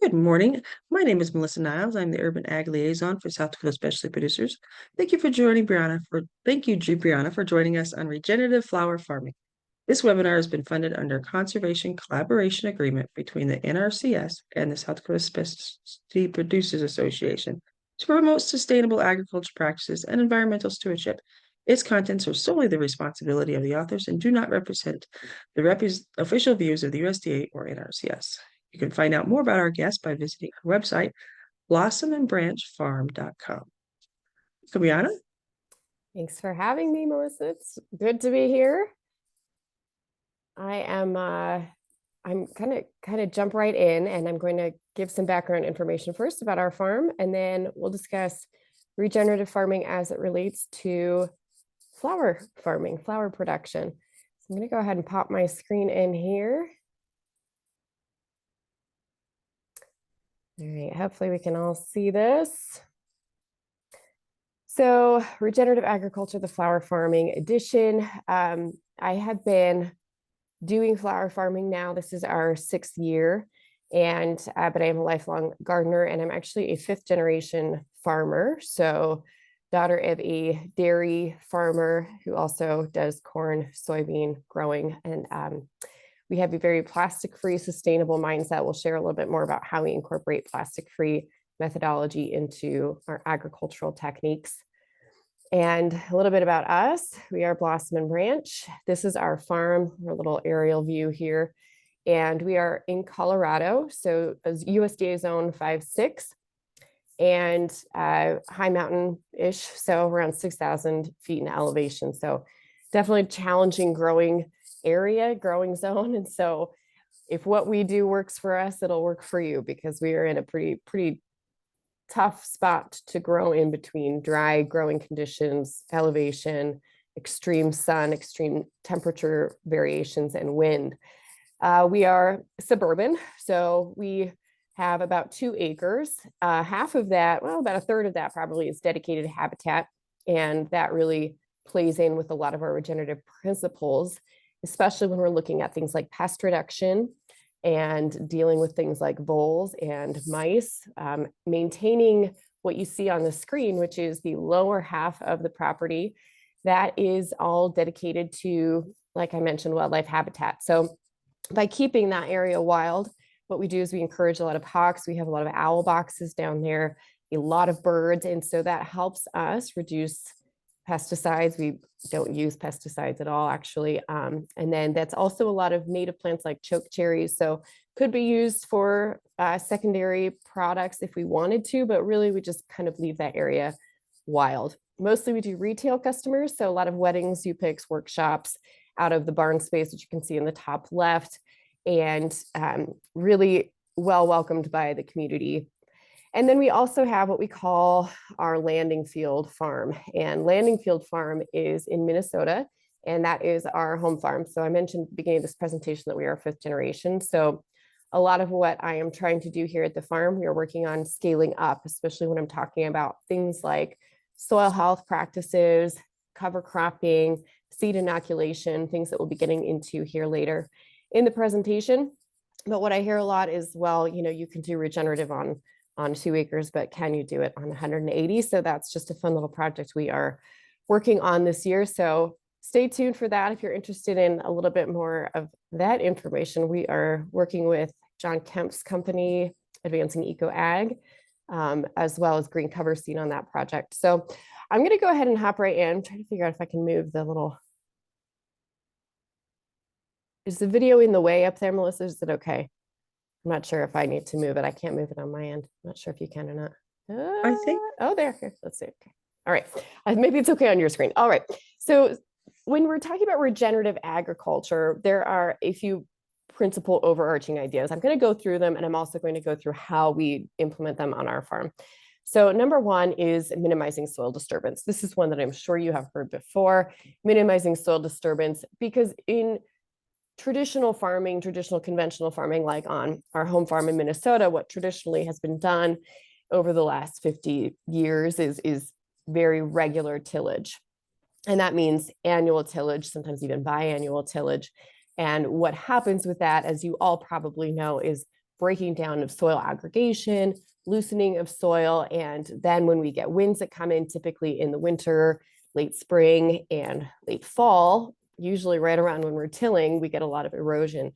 Good morning. My name is Melissa Niles. I'm the Urban Ag Liaison for South Dakota Specialty Producers. Thank you, Briana, for joining us on regenerative flower farming. This webinar has been funded under a conservation collaboration agreement between the NRCS and the South Dakota Specialty Producers Association to promote sustainable agriculture practices and environmental stewardship. Its contents are solely the responsibility of the authors and do not represent the official views of the USDA or NRCS. You can find out more about our guests by visiting our website, blossomandbranchfarm.com. Briana? Thanks for having me, Melissa. It's good to be here. I'm kind of jump right in, and I'm going to give some background information first about our farm, and then we'll discuss regenerative farming as it relates to flower farming, flower production. So I'm going to go ahead and pop my screen in here. All right, hopefully we can all see this. So regenerative agriculture, the flower farming edition. I have been doing flower farming now. This is our 6th year, and but I am a lifelong gardener, and I'm actually a 5th generation farmer. So daughter of a dairy farmer who also does corn, soybean growing. And we have a very plastic-free, sustainable mindset. We'll share a little bit more about how we incorporate plastic-free methodology into our agricultural techniques. And a little bit about us. We are Blossom and Branch. This is our farm, our little aerial view here. And we are in Colorado, so USDA zone 5-6 and high mountain-ish, so around 6,000 feet in elevation. So definitely challenging growing area, growing zone. And so if what we do works for us, it'll work for you, because we are in a pretty tough spot to grow in between dry growing conditions, elevation, extreme sun, extreme temperature variations, and wind. We are suburban, so we have about 2 acres. Half of that, well, about a third of that probably is dedicated habitat, and that really plays in with a lot of our regenerative principles, especially when we're looking at things like pest reduction and dealing with things like voles and mice, maintaining what you see on the screen, which is the lower half of the property. That is all dedicated to, like I mentioned, wildlife habitat. So by keeping that area wild, what we do is we encourage a lot of hawks. We have a lot of owl boxes down there, a lot of birds. And so that helps us reduce pesticides. We don't use pesticides at all, actually. And then that's also a lot of native plants like chokecherries. So could be used for secondary products if we wanted to, but really we just kind of leave that area wild. Mostly we do retail customers. So a lot of weddings, U-Picks, workshops out of the barn space, which you can see in the top left, and really well welcomed by the community. And then we also have what we call our landing field farm. And landing field farm is in Minnesota, and that is our home farm. So I mentioned at the beginning of this presentation that we are 5th generation. So a lot of what I am trying to do here at the farm, we are working on scaling up, especially when I'm talking about things like soil health practices, cover cropping, seed inoculation, things that we'll be getting into here later in the presentation. But what I hear a lot is, well, you can do regenerative on 2 acres, but can you do it on 180? So that's just a fun little project we are working on this year. So stay tuned for that. If you're interested in a little bit more of that information, we are working with John Kemp's company, Advancing Eco Ag, as well as Green Cover Seed on that project. So I'm going to go ahead and hop right in. I'm trying to figure out if I can move the little. Is the video in the way up there, Melissa? Is it okay? I'm not sure if I need to move it. I can't move it on my end. I'm not sure if you can or not. I think. Oh, there. Here, let's see. Okay. All right. Maybe it's okay on your screen. All right. So when we're talking about regenerative agriculture, there are a few principal overarching ideas. I'm going to go through them, and I'm also going to go through how we implement them on our farm. So number one is minimizing soil disturbance. This is one that I'm sure you have heard before, minimizing soil disturbance, because in traditional farming, traditional conventional farming, like on our home farm in Minnesota, what traditionally has been done over the last 50 years is very regular tillage. And that means annual tillage, sometimes even biannual tillage. And what happens with that, as you all probably know, is breaking down of soil aggregation, loosening of soil. And then when we get winds that come in, typically in the winter, late spring and late fall, usually right around when we're tilling, we get a lot of erosion.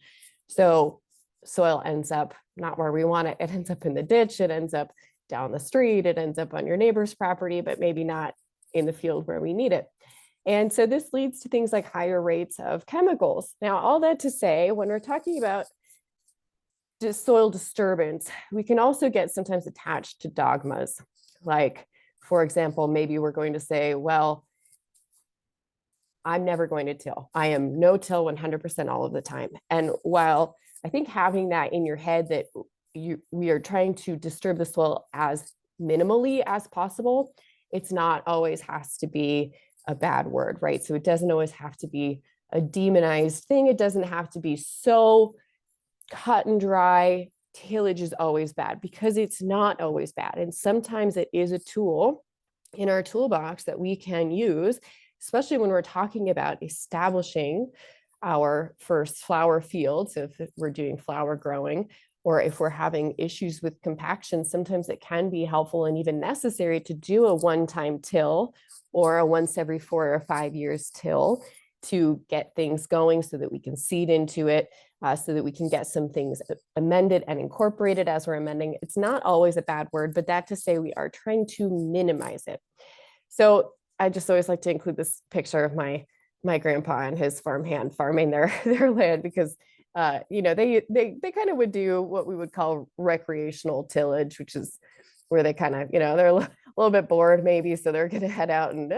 So soil ends up not where we want it. It ends up in the ditch. It ends up down the street. It ends up on your neighbor's property, but maybe not in the field where we need it. And so this leads to things like higher rates of chemicals. Now, all that to say, when we're talking about soil disturbance, we can also get sometimes attached to dogmas. Like, for example, maybe we're going to say, well, I'm never going to till. I am no till 100% all of the time. And while I think having that in your head that we are trying to disturb the soil as minimally as possible, it's not always has to be a bad word, right? So it doesn't always have to be a demonized thing. It doesn't have to be so cut and dry. Tillage is always bad, because it's not always bad. And sometimes it is a tool in our toolbox that we can use, especially when we're talking about establishing our first flower field. So if we're doing flower growing, or if we're having issues with compaction, sometimes it can be helpful and even necessary to do a one-time till or a once every 4 or 5 years till to get things going so that we can seed into it, so that we can get some things amended and incorporated as we're amending. It's not always a bad word, but that to say we are trying to minimize it. So I just always like to include this picture of my grandpa and his farmhand farming their land, because you know, they kind of would do what we would call recreational tillage, which is where they kind of, you know, they're a little bit bored maybe, so they're going to head out and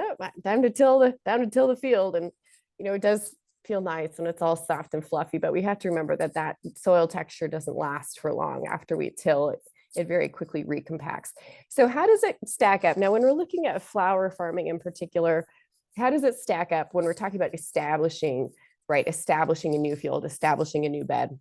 time to till the field. And you know, it does feel nice and it's all soft and fluffy, but we have to remember that that soil texture doesn't last for long after we till it. It very quickly recompacts. So how does it stack up? Now, when we're looking at flower farming in particular, how does it stack up when we're talking about establishing a new field, establishing a new bed?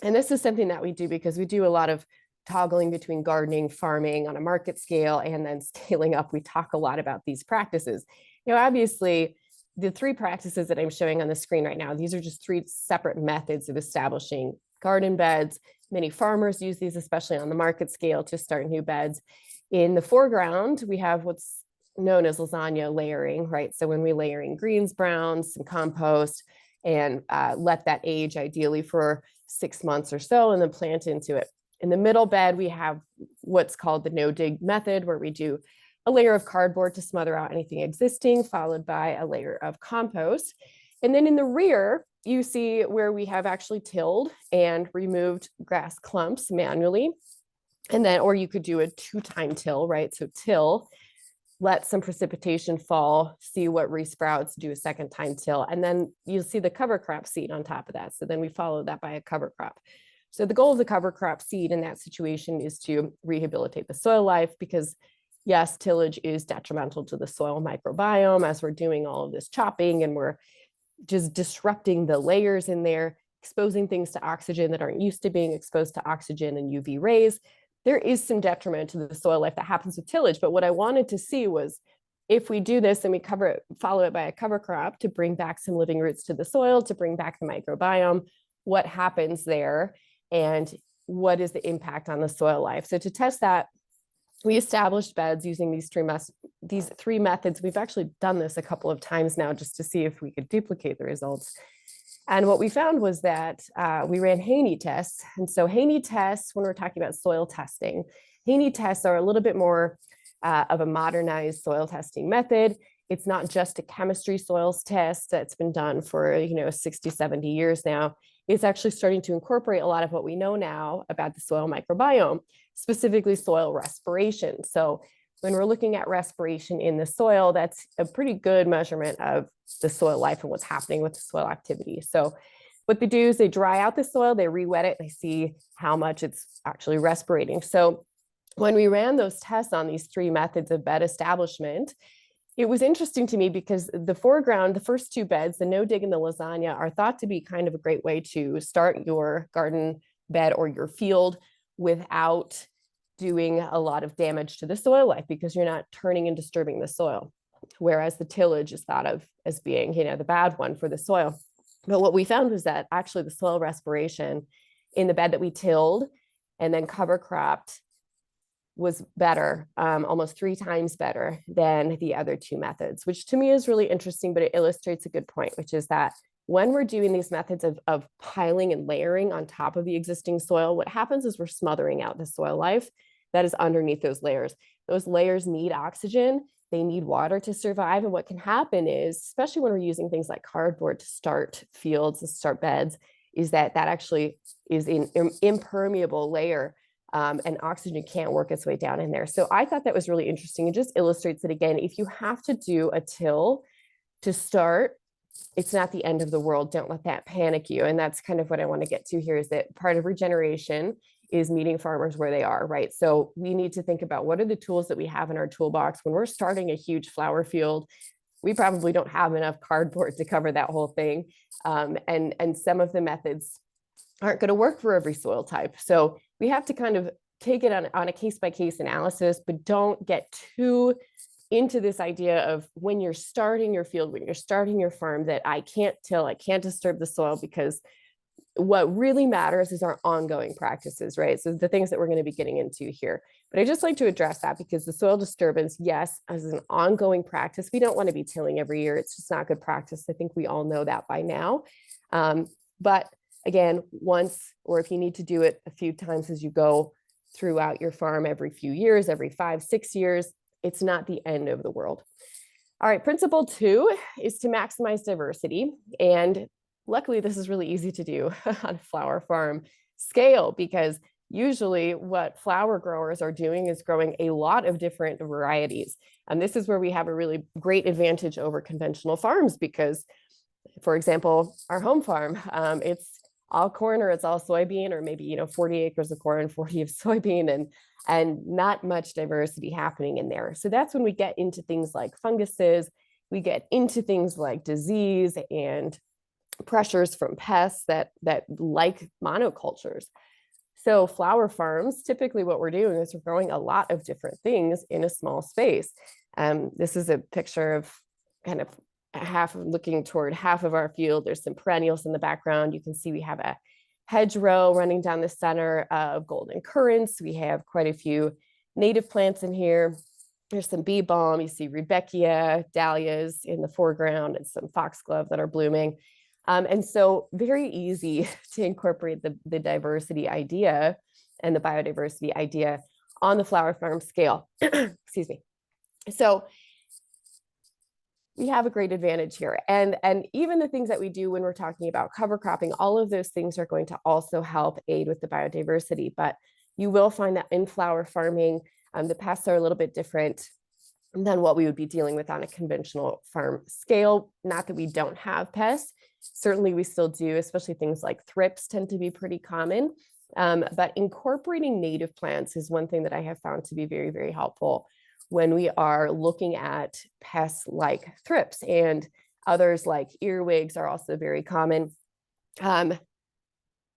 And this is something that we do because we do a lot of toggling between gardening, farming on a market scale, and then scaling up. We talk a lot about these practices. You know, obviously, the 3 practices that I'm showing on the screen right now, these are just 3 separate methods of establishing garden beds. Many farmers use these, especially on the market scale, to start new beds. In the foreground, we have what's known as lasagna layering, right? So when we layer in greens, browns, some compost, and let that age ideally for 6 months or so, and then plant into it. In the middle bed, we have what's called the no-dig method, where we do a layer of cardboard to smother out anything existing, followed by a layer of compost. And then in the rear, you see where we have actually tilled and removed grass clumps manually. And then, or you could do a 2-time till, right? So till, let some precipitation fall, see what resprouts, do a 2nd time till, and then you'll see the cover crop seed on top of that. So then we follow that by a cover crop. So the goal of the cover crop seed in that situation is to rehabilitate the soil life, because yes, tillage is detrimental to the soil microbiome as we're doing all of this chopping and we're just disrupting the layers in there, exposing things to oxygen that aren't used to being exposed to oxygen and UV rays. There is some detriment to the soil life that happens with tillage. But what I wanted to see was, if we do this and we follow it by a cover crop to bring back some living roots to the soil, to bring back the microbiome, what happens there and what is the impact on the soil life? So to test that, we established beds using these 3 methods. We've actually done this a couple of times now just to see if we could duplicate the results. And what we found was that we ran Haney tests. And so Haney tests, when we're talking about soil testing, Haney tests are a little bit more of a modernized soil testing method. It's not just a chemistry soils test that's been done for 60, 70 years now. It's actually starting to incorporate a lot of what we know now about the soil microbiome, specifically soil respiration. So when we're looking at respiration in the soil, that's a pretty good measurement of the soil life and what's happening with the soil activity. So what they do is they dry out the soil, they re-wet it, and they see how much it's actually respirating. So when we ran those tests on these 3 methods of bed establishment, it was interesting to me because the foreground, the first 2 beds, the no-dig and the lasagna, are thought to be kind of a great way to start your garden bed or your field without doing a lot of damage to the soil life, because you're not turning and disturbing the soil. Whereas the tillage is thought of as being, the bad one for the soil. But what we found was that actually the soil respiration in the bed that we tilled and then cover cropped was better, almost 3 times better than the other 2 methods, which to me is really interesting, but it illustrates a good point, which is that when we're doing these methods of piling and layering on top of the existing soil, what happens is we're smothering out the soil life that is underneath those layers. Those layers need oxygen, they need water to survive. And what can happen is, especially when we're using things like cardboard to start fields, to start beds, is that actually is an impermeable layer. And oxygen can't work its way down in there. So I thought that was really interesting. It just illustrates that, again, if you have to do a till to start, it's not the end of the world. Don't let that panic you. And that's kind of what I want to get to here, is that part of regeneration is meeting farmers where they are, right? So we need to think about what are the tools that we have in our toolbox. When we're starting a huge flower field, we probably don't have enough cardboard to cover that whole thing. And some of the methods aren't going to work for every soil type. So we have to kind of take it on a case-by-case analysis, but don't get too into this idea of when you're starting your field, when you're starting your farm, that I can't till, I can't disturb the soil, because what really matters is our ongoing practices, right? So the things that we're going to be getting into here. But I just like to address that, because the soil disturbance, yes, as an ongoing practice, we don't want to be tilling every year. It's just not good practice. I think we all know that by now. But again, once, or if you need to do it a few times as you go throughout your farm, every few years, every 5, 6 years, it's not the end of the world. All right, principle 2 is to maximize diversity. And luckily, this is really easy to do on a flower farm scale, because usually what flower growers are doing is growing a lot of different varieties. And this is where we have a really great advantage over conventional farms, because, for example, our home farm, it's all corn, or it's all soybean, or maybe 40 acres of corn, 40 of soybean, and not much diversity happening in there. So that's when we get into things like funguses, we get into things like disease and pressures from pests that like monocultures. So flower farms, typically what we're doing is we're growing a lot of different things in a small space. This is a picture of kind of looking toward half of our field. There's some perennials in the background. You can see we have a hedgerow running down the center of golden currants. We have quite a few native plants in here. There's some bee balm. You see Rudbeckia, dahlias in the foreground, and some foxglove that are blooming. And so very easy to incorporate the diversity idea and the biodiversity idea on the flower farm scale. Excuse me. So we have a great advantage here. And even the things that we do when we're talking about cover cropping, all of those things are going to also help aid with the biodiversity. But you will find that in flower farming, the pests are a little bit different than what we would be dealing with on a conventional farm scale. Not that we don't have pests. Certainly we still do, especially things like thrips tend to be pretty common. But incorporating native plants is one thing that I have found to be very, very helpful when we are looking at pests like thrips, and others like earwigs are also very common. The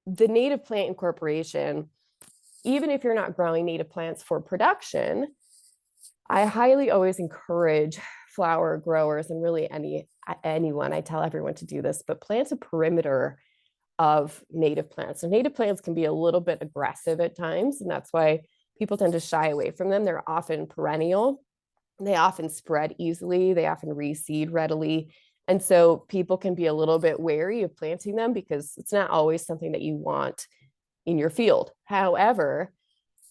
native plant incorporation, even if you're not growing native plants for production, I highly always encourage flower growers, and really anyone, I tell everyone to do this, but plant a perimeter of native plants. So native plants can be a little bit aggressive at times, and that's why people tend to shy away from them. They're often perennial. They often spread easily. They often reseed readily. And so people can be a little bit wary of planting them, because it's not always something that you want in your field. However,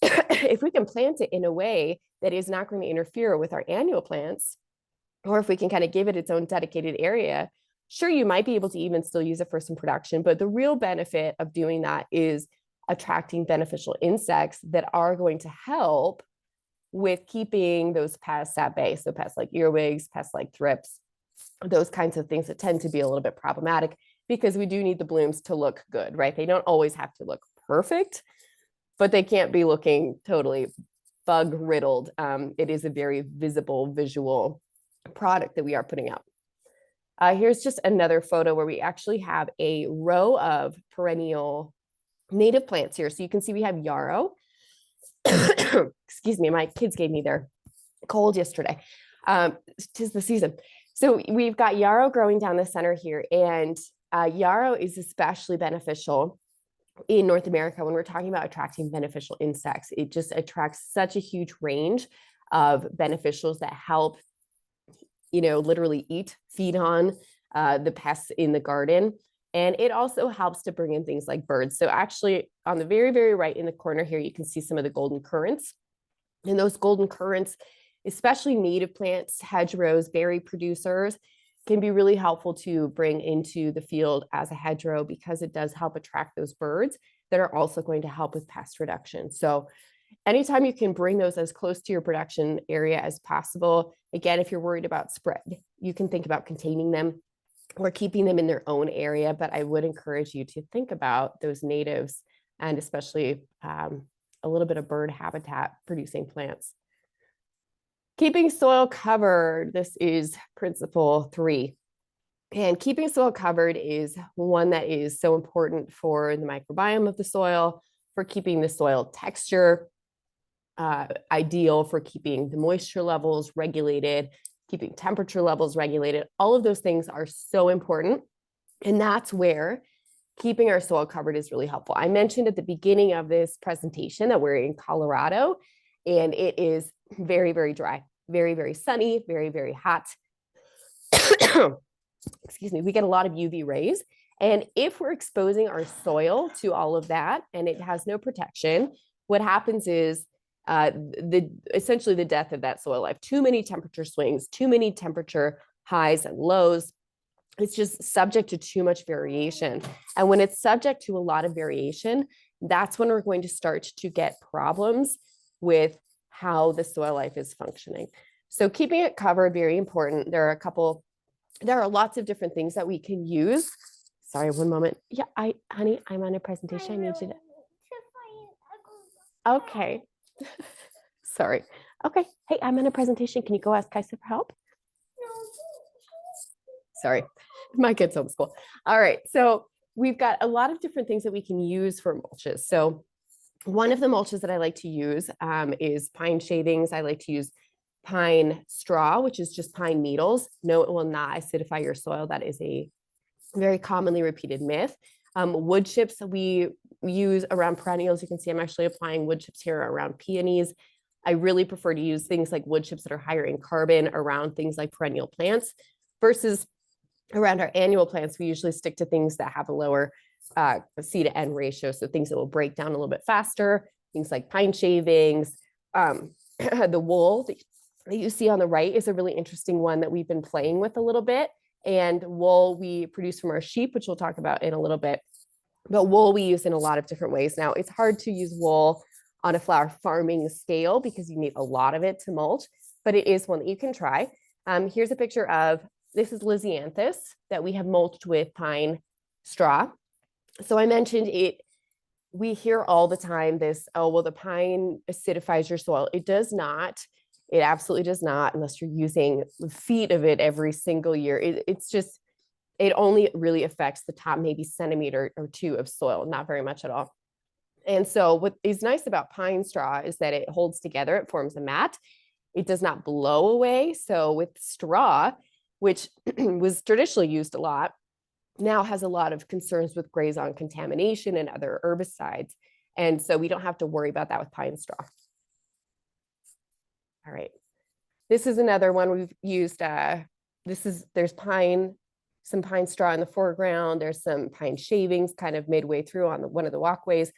if we can plant it in a way that is not going to interfere with our annual plants, or if we can kind of give it its own dedicated area, sure, you might be able to even still use it for some production. But the real benefit of doing that is attracting beneficial insects that are going to help with keeping those pests at bay. So pests like earwigs, pests like thrips, those kinds of things that tend to be a little bit problematic, because we do need the blooms to look good, right? They don't always have to look perfect, but they can't be looking totally bug riddled. It is a very visible visual product that we are putting out. Here's just another photo where we actually have a row of perennial native plants here. So you can see we have yarrow. Excuse me, my kids gave me their cold yesterday. 'Tis the season. So we've got yarrow growing down the center here, and yarrow is especially beneficial in North America, when we're talking about attracting beneficial insects, it just attracts such a huge range of beneficials that help, literally feed on the pests in the garden. And it also helps to bring in things like birds. So actually on the very, very right in the corner here, you can see some of the golden currants. And those golden currants, especially native plants, hedgerows, berry producers, can be really helpful to bring into the field as a hedgerow because it does help attract those birds that are also going to help with pest reduction. So anytime you can bring those as close to your production area as possible, again, if you're worried about spread, you can think about containing them or keeping them in their own area. But I would encourage you to think about those natives and especially a little bit of bird habitat producing plants. Keeping soil covered, this is principle 3. And keeping soil covered is one that is so important for the microbiome of the soil, for keeping the soil texture ideal, for keeping the moisture levels regulated, keeping temperature levels regulated. All of those things are so important. And that's where keeping our soil covered is really helpful. I mentioned at the beginning of this presentation that we're in Colorado, and it is very, very dry, very, very sunny, very, very hot. Excuse me, we get a lot of UV rays. And if we're exposing our soil to all of that and it has no protection, what happens is essentially the death of that soil life. Too many temperature swings, too many temperature highs and lows. It's just subject to too much variation. And when it's subject to a lot of variation, that's when we're going to start to get problems with how the soil life is functioning. So keeping it covered, very important. There are lots of different things that we can use. Sorry, one moment. Yeah, honey, I'm on a presentation. I need you to. Okay. Sorry. Okay. Hey, I'm on a presentation. Can you go ask Kaisa for help? Sorry, my kid's homeschool. All right. So we've got a lot of different things that we can use for mulches. So one of the mulches that I like to use is pine shavings. I like to use pine straw, which is just pine needles. No, it will not acidify your soil. That is a very commonly repeated myth. Wood chips we use around perennials. You can see I'm actually applying wood chips here around peonies. I really prefer to use things like wood chips that are higher in carbon around things like perennial plants versus around our annual plants. We usually stick to things that have a lower C to N ratio. So things that will break down a little bit faster, things like pine shavings. The wool that you see on the right is a really interesting one that we've been playing with a little bit. And wool we produce from our sheep, which we'll talk about in a little bit. But wool we use in a lot of different ways. Now, it's hard to use wool on a flower farming scale because you need a lot of it to mulch, but it is one that you can try. Here's a picture of, this is Lysianthus that we have mulched with pine straw. So I mentioned it, we hear all the time this, oh, well, the pine acidifies your soil. It does not. It absolutely does not, unless you're using feet of it every single year. It's just, it only really affects the top maybe centimeter or 2 of soil, not very much at all. And so what is nice about pine straw is that it holds together, it forms a mat. It does not blow away. So with straw, which was traditionally used a lot, now has a lot of concerns with grazon contamination and other herbicides. And so we don't have to worry about that with pine straw. All right. This is another one we've used. There's some pine straw in the foreground. There's some pine shavings kind of midway through on one of the walkways,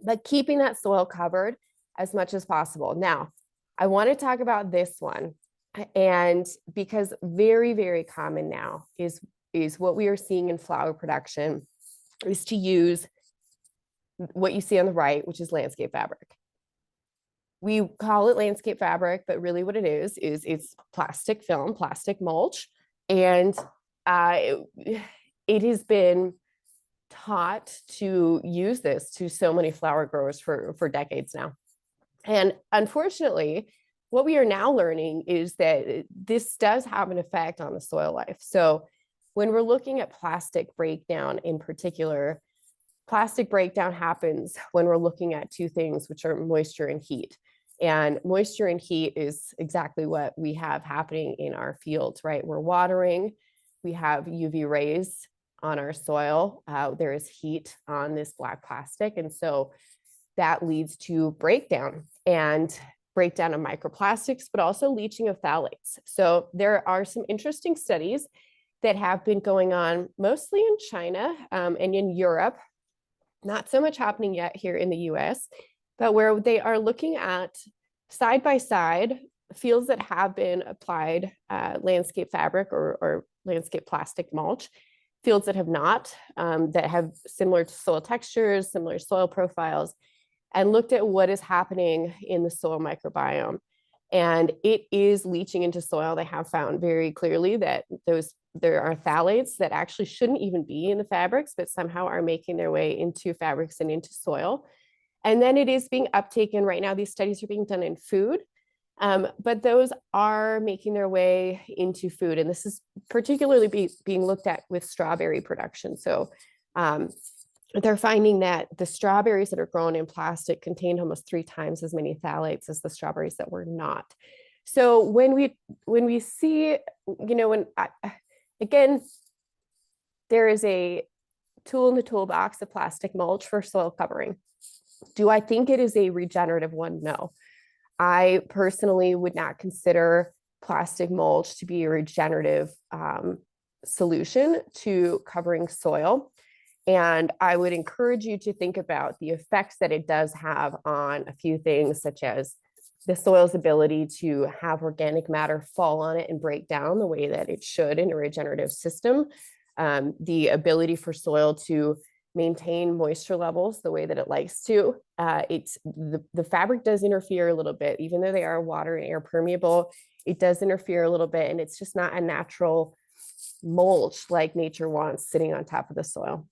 but keeping that soil covered as much as possible. Now, I want to talk about this one. And because very, very common now is what we are seeing in flower production is to use what you see on the right, which is landscape fabric. We call it landscape fabric, but really what it is it's plastic film, plastic mulch. And it has been taught to use this to so many flower growers for decades now. And unfortunately, what we are now learning is that this does have an effect on the soil life. So when we're looking at plastic breakdown in particular, plastic breakdown happens when we're looking at 2 things, which are moisture and heat. And moisture and heat is exactly what we have happening in our fields, right? We're watering, we have UV rays on our soil. There is heat on this black plastic. And so that leads to breakdown of microplastics, but also leaching of phthalates. So there are some interesting studies that have been going on mostly in China and in Europe, not so much happening yet here in the US, but where they are looking at side by side fields that have been applied landscape fabric or landscape plastic mulch, fields that have not, that have similar soil textures, similar soil profiles, and looked at what is happening in the soil microbiome. And it is leaching into soil. They have found very clearly that there are phthalates that actually shouldn't even be in the fabrics, but somehow are making their way into fabrics and into soil. And then it is being uptaken right now. These studies are being done in food, but those are making their way into food. And this is particularly being looked at with strawberry production. So they're finding that the strawberries that are grown in plastic contained almost 3 times as many phthalates as the strawberries that were not. So when we see, again, there is a tool in the toolbox of plastic mulch for soil covering. Do I think it is a regenerative one? No. I personally would not consider plastic mulch to be a regenerative solution to covering soil. And I would encourage you to think about the effects that it does have on a few things, such as the soil's ability to have organic matter fall on it and break down the way that it should in a regenerative system, the ability for soil to maintain moisture levels the way that it likes to. The fabric does interfere a little bit, even though they are water and air permeable, it does interfere a little bit, and it's just not a natural mulch like nature wants sitting on top of the soil.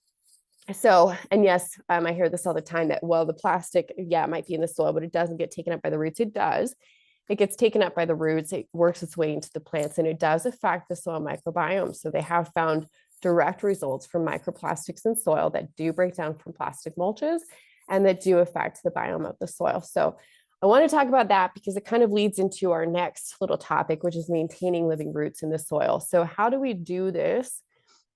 So, and yes, I hear this all the time that, well, the plastic, yeah, it might be in the soil, but it doesn't get taken up by the roots. It does. It gets taken up by the roots. It works its way into the plants, and it does affect the soil microbiome. So they have found direct results from microplastics in soil that do break down from plastic mulches and that do affect the biome of the soil. So I want to talk about that because it kind of leads into our next little topic, which is maintaining living roots in the soil. So how do we do this?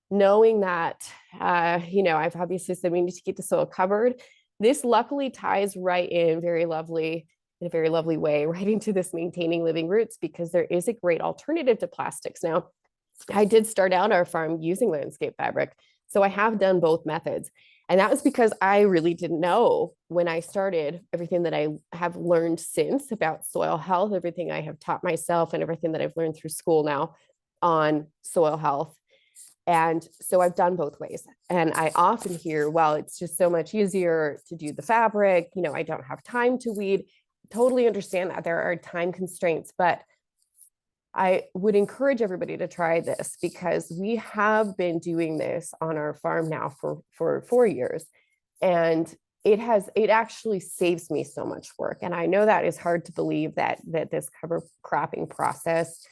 Knowing that, I've obviously said we need to keep the soil covered. This luckily ties right in in a very lovely way, right into this maintaining living roots, because there is a great alternative to plastics. Now, I did start out our farm using landscape fabric, so I have done both methods. And that was because I really didn't know when I started everything that I have learned since about soil health, everything I have taught myself, and everything that I've learned through school now on soil health. And so I've done both ways. And I often hear, well, it's just so much easier to do the fabric. I don't have time to weed. Totally understand that there are time constraints, but I would encourage everybody to try this because we have been doing this on our farm now for 4 years. And it actually saves me so much work. And I know that is hard to believe that this cover cropping process,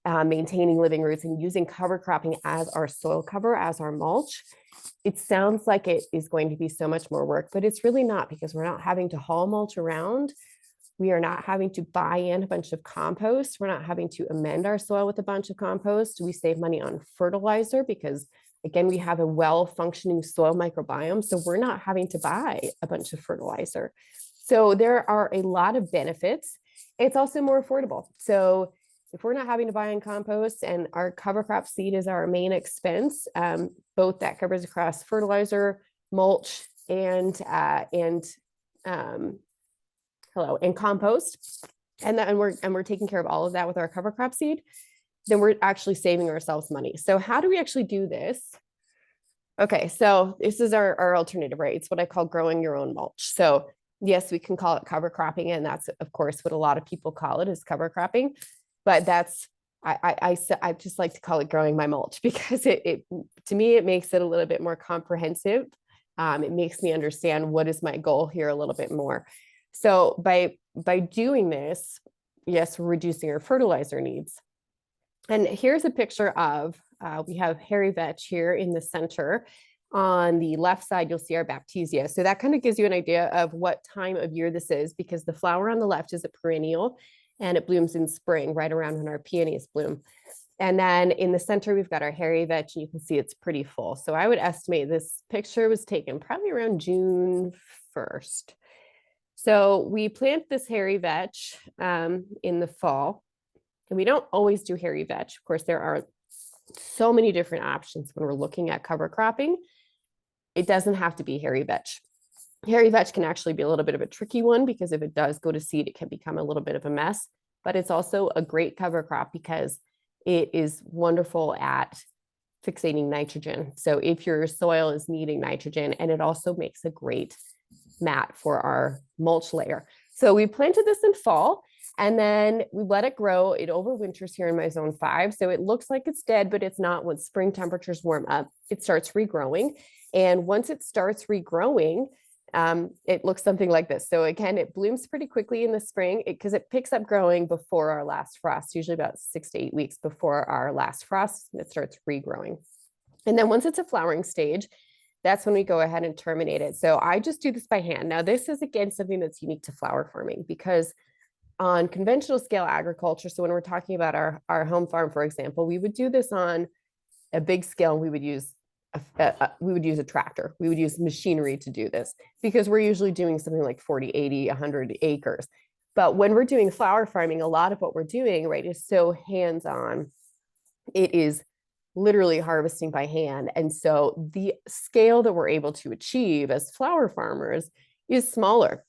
maintaining living roots and using cover cropping as our soil cover, as our mulch, it sounds like it is going to be so much more work, but it's really not, because we're not having to haul mulch around. We are not having to buy in a bunch of compost. We're not having to amend our soil with a bunch of compost. We save money on fertilizer because, again, we have a well-functioning soil microbiome. So we're not having to buy a bunch of fertilizer. So there are a lot of benefits. It's also more affordable. So if we're not having to buy in compost and our cover crop seed is our main expense, both that covers across fertilizer, mulch, and compost, and we're taking care of all of that with our cover crop seed, then we're actually saving ourselves money. So how do we actually do this? Okay, so this is our alternative, right? It's what I call growing your own mulch. So yes, we can call it cover cropping, and that's of course what a lot of people call it, is cover cropping. But that's, I just like to call it growing my mulch because it to me, it makes it a little bit more comprehensive. It makes me understand what is my goal here a little bit more. So by doing this, yes, we're reducing our fertilizer needs. And here's a picture of, we have hairy vetch here in the center. On the left side, you'll see our baptisia. So that kind of gives you an idea of what time of year this is, because the flower on the left is a perennial and it blooms in spring, right around when our peonies bloom. And then in the center, we've got our hairy vetch, and you can see it's pretty full. So I would estimate this picture was taken probably around June 1st. So we plant this hairy vetch in the fall, and we don't always do hairy vetch. Of course, there are so many different options when we're looking at cover cropping. It doesn't have to be hairy vetch. Hairy vetch can actually be a little bit of a tricky one because if it does go to seed, it can become a little bit of a mess, but it's also a great cover crop because it is wonderful at fixating nitrogen. So if your soil is needing nitrogen, and it also makes a great mat for our mulch layer. So we planted this in fall, and then we let it grow. It overwinters here in my zone 5. So it looks like it's dead, but it's not. When spring temperatures warm up, it starts regrowing. And once it starts regrowing, it looks something like this. So again, it blooms pretty quickly in the spring because it picks up growing before our last frost, usually about 6 to 8 weeks before our last frost, it starts regrowing. And then once it's a flowering stage, that's when we go ahead and terminate it. So I just do this by hand. Now, this is, again, something that's unique to flower farming because on conventional scale agriculture, so when we're talking about our home farm, for example, we would do this on a big scale, and we would use a tractor. We would use machinery to do this because we're usually doing something like 40, 80, 100 acres. But when we're doing flower farming, a lot of what we're doing, right, is so hands-on. It is literally harvesting by hand. And so the scale that we're able to achieve as flower farmers is smaller,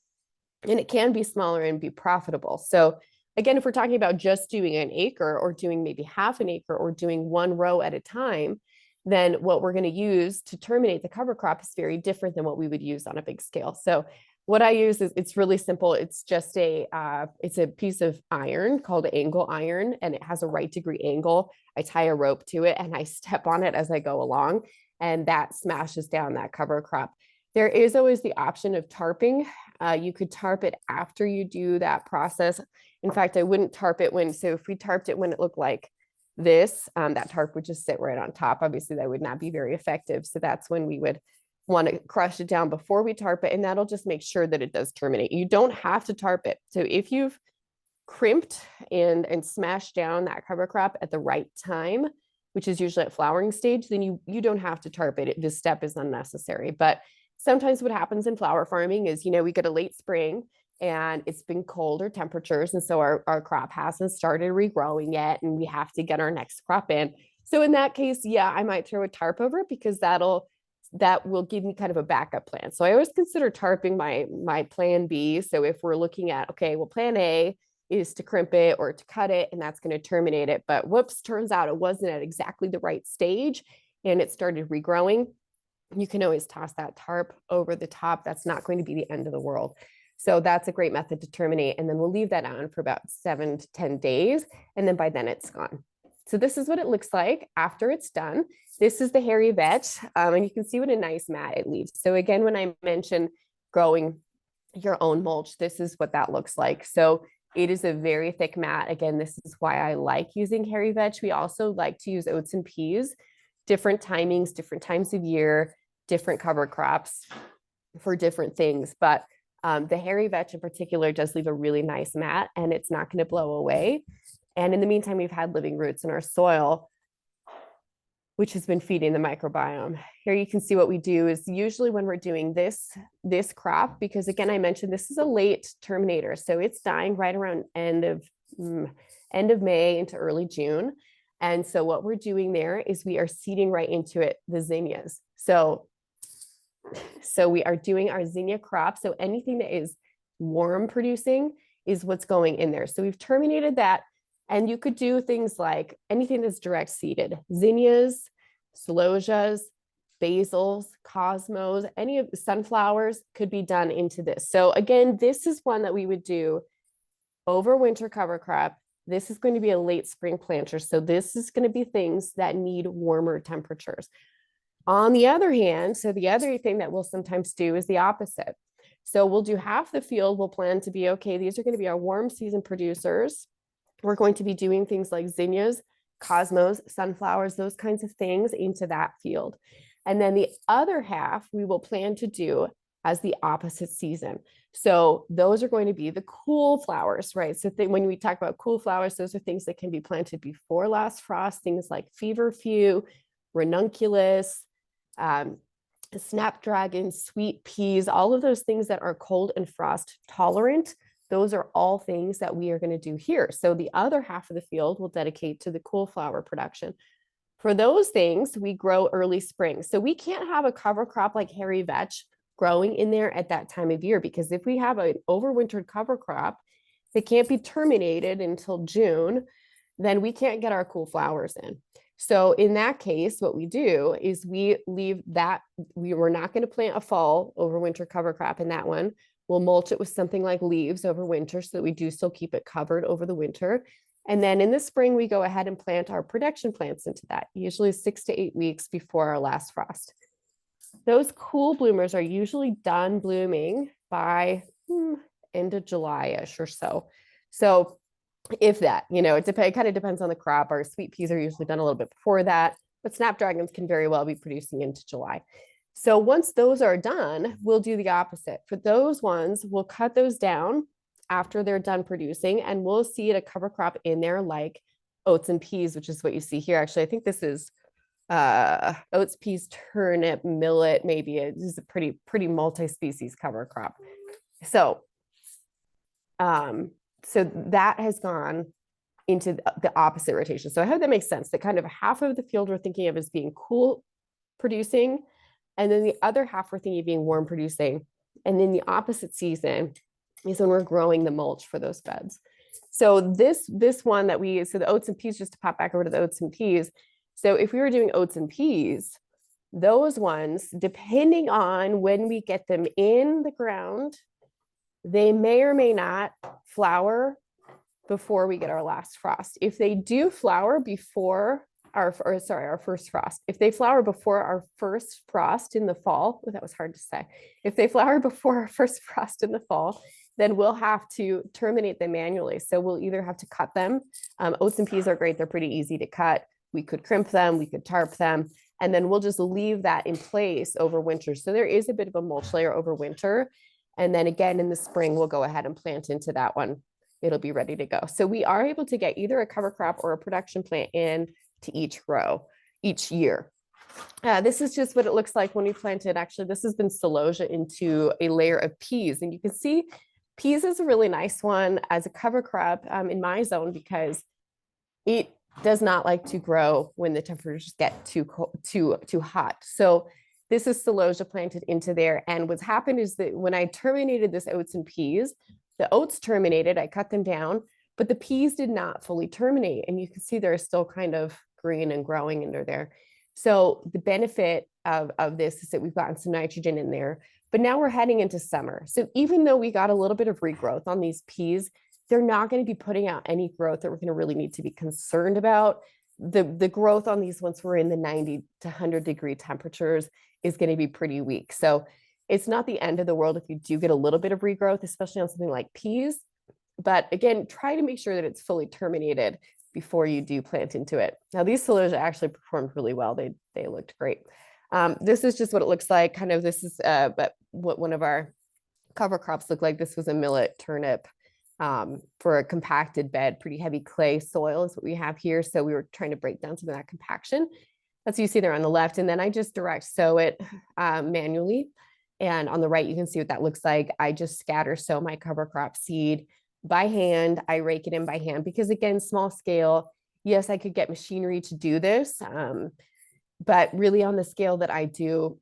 and it can be smaller and be profitable. So again, if we're talking about just doing an acre or doing maybe half an acre or doing one row at a time, then what we're going to use to terminate the cover crop is very different than what we would use on a big scale. So what I use is, it's really simple. It's just it's a piece of iron called angle iron, and it has a right degree angle. I tie a rope to it and I step on it as I go along, and that smashes down that cover crop. There is always the option of tarping. You could tarp it after you do that process. In fact, I wouldn't tarp it so if we tarped it when it looked like this, that tarp would just sit right on top. Obviously, that would not be very effective. So that's when we would want to crush it down before we tarp it, and that'll just make sure that it does terminate. You don't have to tarp it. So if you've crimped and smashed down that cover crop at the right time, which is usually at flowering stage, then you don't have to tarp it. This step is unnecessary. But sometimes what happens in flower farming is, we get a late spring and it's been colder temperatures. And so our crop hasn't started regrowing yet, and we have to get our next crop in. So in that case, yeah, I might throw a tarp over it because that will give me kind of a backup plan. So I always consider tarping my plan B. So if we're looking at, okay, well, plan A is to crimp it or to cut it, and that's going to terminate it. But whoops, turns out it wasn't at exactly the right stage and it started regrowing. You can always toss that tarp over the top. That's not going to be the end of the world. So that's a great method to terminate. And then we'll leave that on for about 7 to 10 days. And then by then it's gone. So this is what it looks like after it's done. This is the hairy vetch. And you can see what a nice mat it leaves. So again, when I mentioned growing your own mulch, this is what that looks like. So it is a very thick mat. Again, this is why I like using hairy vetch. We also like to use oats and peas, different timings, different times of year, different cover crops for different things. But the hairy vetch in particular does leave a really nice mat, and it's not going to blow away. And in the meantime, we've had living roots in our soil, which has been feeding the microbiome. Here you can see what we do is usually when we're doing this crop, because again, I mentioned this is a late terminator. So it's dying right around end of May into early June. And so what we're doing there is we are seeding right into it the zinnias. So we are doing our zinnia crop. So anything that is worm producing is what's going in there. So we've terminated that. And you could do things like anything that's direct seeded, zinnias, celosias, basils, cosmos, any of the sunflowers could be done into this. So again, this is one that we would do over winter cover crop. This is going to be a late spring planter. So this is going to be things that need warmer temperatures. On the other hand, so the other thing that we'll sometimes do is the opposite. So we'll do half the field. We'll plan to be, okay, these are going to be our warm season producers. We're going to be doing things like zinnias, cosmos, sunflowers, those kinds of things into that field. And then the other half we will plan to do as the opposite season. So those are going to be the cool flowers, right? So when we talk about cool flowers, those are things that can be planted before last frost, things like feverfew, ranunculus, snapdragons, sweet peas, all of those things that are cold and frost tolerant. Those are all things that we are going to do here. So the other half of the field will dedicate to the cool flower production. For those things, we grow early spring. So we can't have a cover crop like hairy vetch growing in there at that time of year, because if we have an overwintered cover crop that can't be terminated until June, then we can't get our cool flowers in. So in that case, what we do is we leave that, we were not going to plant a fall overwinter cover crop in that one. We'll mulch it with something like leaves over winter so that we do still keep it covered over the winter. And then in the spring, we go ahead and plant our production plants into that, usually 6 to 8 weeks before our last frost. Those cool bloomers are usually done blooming by end of July-ish or so. So if that, it kind of depends on the crop. Our sweet peas are usually done a little bit before that, but snapdragons can very well be producing into July. So once those are done, we'll do the opposite. For those ones, we'll cut those down after they're done producing, and we'll seed a cover crop in there like oats and peas, which is what you see here. Actually, I think this is oats, peas, turnip, millet, maybe. It is a pretty multi-species cover crop. So that has gone into the opposite rotation. So I hope that makes sense, that kind of half of the field we're thinking of as being cool producing, and then the other half we're thinking of being warm producing. And then the opposite season is when we're growing the mulch for those beds. So this one that so the oats and peas, just to pop back over to the oats and peas. So if we were doing oats and peas, those ones, depending on when we get them in the ground, they may or may not flower before we get our last frost. If they do flower before our first frost, if they flower before our first frost in the fall, that was hard to say. If they flower before our first frost in the fall, then we'll have to terminate them manually. So we'll either have to cut them. Oats and peas are great. They're pretty easy to cut. We could crimp them, we could tarp them, and then we'll just leave that in place over winter. So there is a bit of a mulch layer over winter. And then again, in the spring, we'll go ahead and plant into that one. It'll be ready to go. So we are able to get either a cover crop or a production plant in to each row each year. This is just what it looks like when we planted. Actually, this has been celosia into a layer of peas. And you can see peas is a really nice one as a cover crop in my zone, because it does not like to grow when the temperatures get too hot. So this is celosia planted into there. And what's happened is that when I terminated this oats and peas, the oats terminated, I cut them down, but the peas did not fully terminate. And you can see they're still kind of green and growing under there. So the benefit of this is that we've gotten some nitrogen in there, but now we're heading into summer. So even though we got a little bit of regrowth on these peas, they're not going to be putting out any growth that we're going to really need to be concerned about. The growth on these once we're in the 90 to 100 degree temperatures is going to be pretty weak. So it's not the end of the world if you do get a little bit of regrowth, especially on something like peas. But again, try to make sure that it's fully terminated before you do plant into it. Now, these celosia actually performed really well. They looked great. This is just what it looks like. Kind of this is but what one of our cover crops looked like. This was a millet turnip for a compacted bed, pretty heavy clay soil is what we have here. So we were trying to break down some of that compaction. That's what you see there on the left. And then I just direct sow it manually. And on the right, you can see what that looks like. I just scatter sow my cover crop seed by hand. I rake it in by hand because, again, small scale. Yes, I could get machinery to do this, but really on the scale that I do,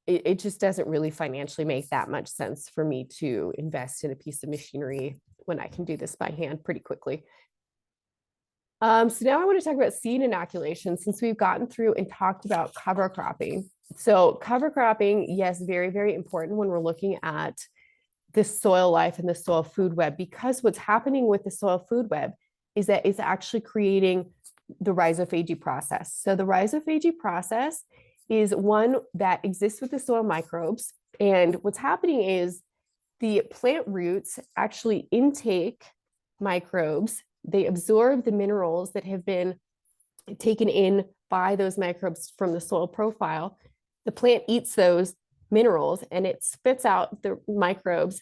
it just doesn't really financially make that much sense for me to invest in a piece of machinery when I can do this by hand pretty quickly. So now I want to talk about seed inoculation, since we've gotten through and talked about cover cropping. So cover cropping, yes, very, very important when we're looking at the soil life and the soil food web, because what's happening with the soil food web is that it's actually creating the rhizophagy process. So the rhizophagy process is one that exists with the soil microbes. And what's happening is the plant roots actually intake microbes. They absorb the minerals that have been taken in by those microbes from the soil profile. The plant eats those minerals and it spits out the microbes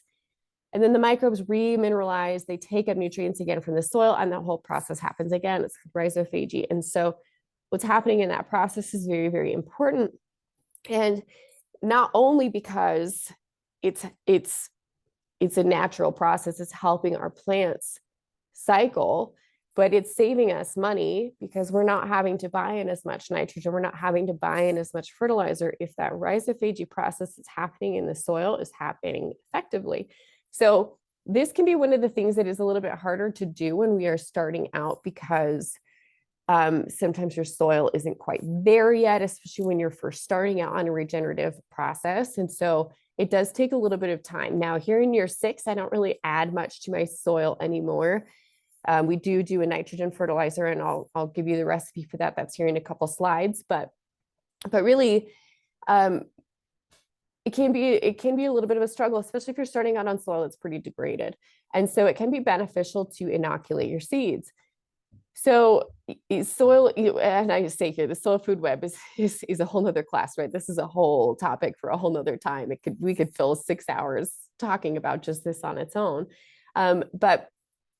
And then the microbes remineralize, they take up nutrients again from the soil, and that whole process happens again. It's rhizophagy. And so what's happening in that process is very, very important. And not only because it's a natural process, it's helping our plants cycle, but it's saving us money because we're not having to buy in as much nitrogen. We're not having to buy in as much fertilizer if that rhizophagy process that's happening in the soil is happening effectively. So this can be one of the things that is a little bit harder to do when we are starting out, because sometimes your soil isn't quite there yet, especially when you're first starting out on a regenerative process. And so it does take a little bit of time. Now, here in year 6, I don't really add much to my soil anymore. We do a nitrogen fertilizer, and I'll give you the recipe for that. That's here in a couple slides, but really, it can be a little bit of a struggle, especially if you're starting out on soil that's pretty degraded. And so it can be beneficial to inoculate your seeds. So soil, and I just say here, the soil food web is a whole nother class, right? This is a whole topic for a whole nother time. We could fill 6 hours talking about just this on its own. But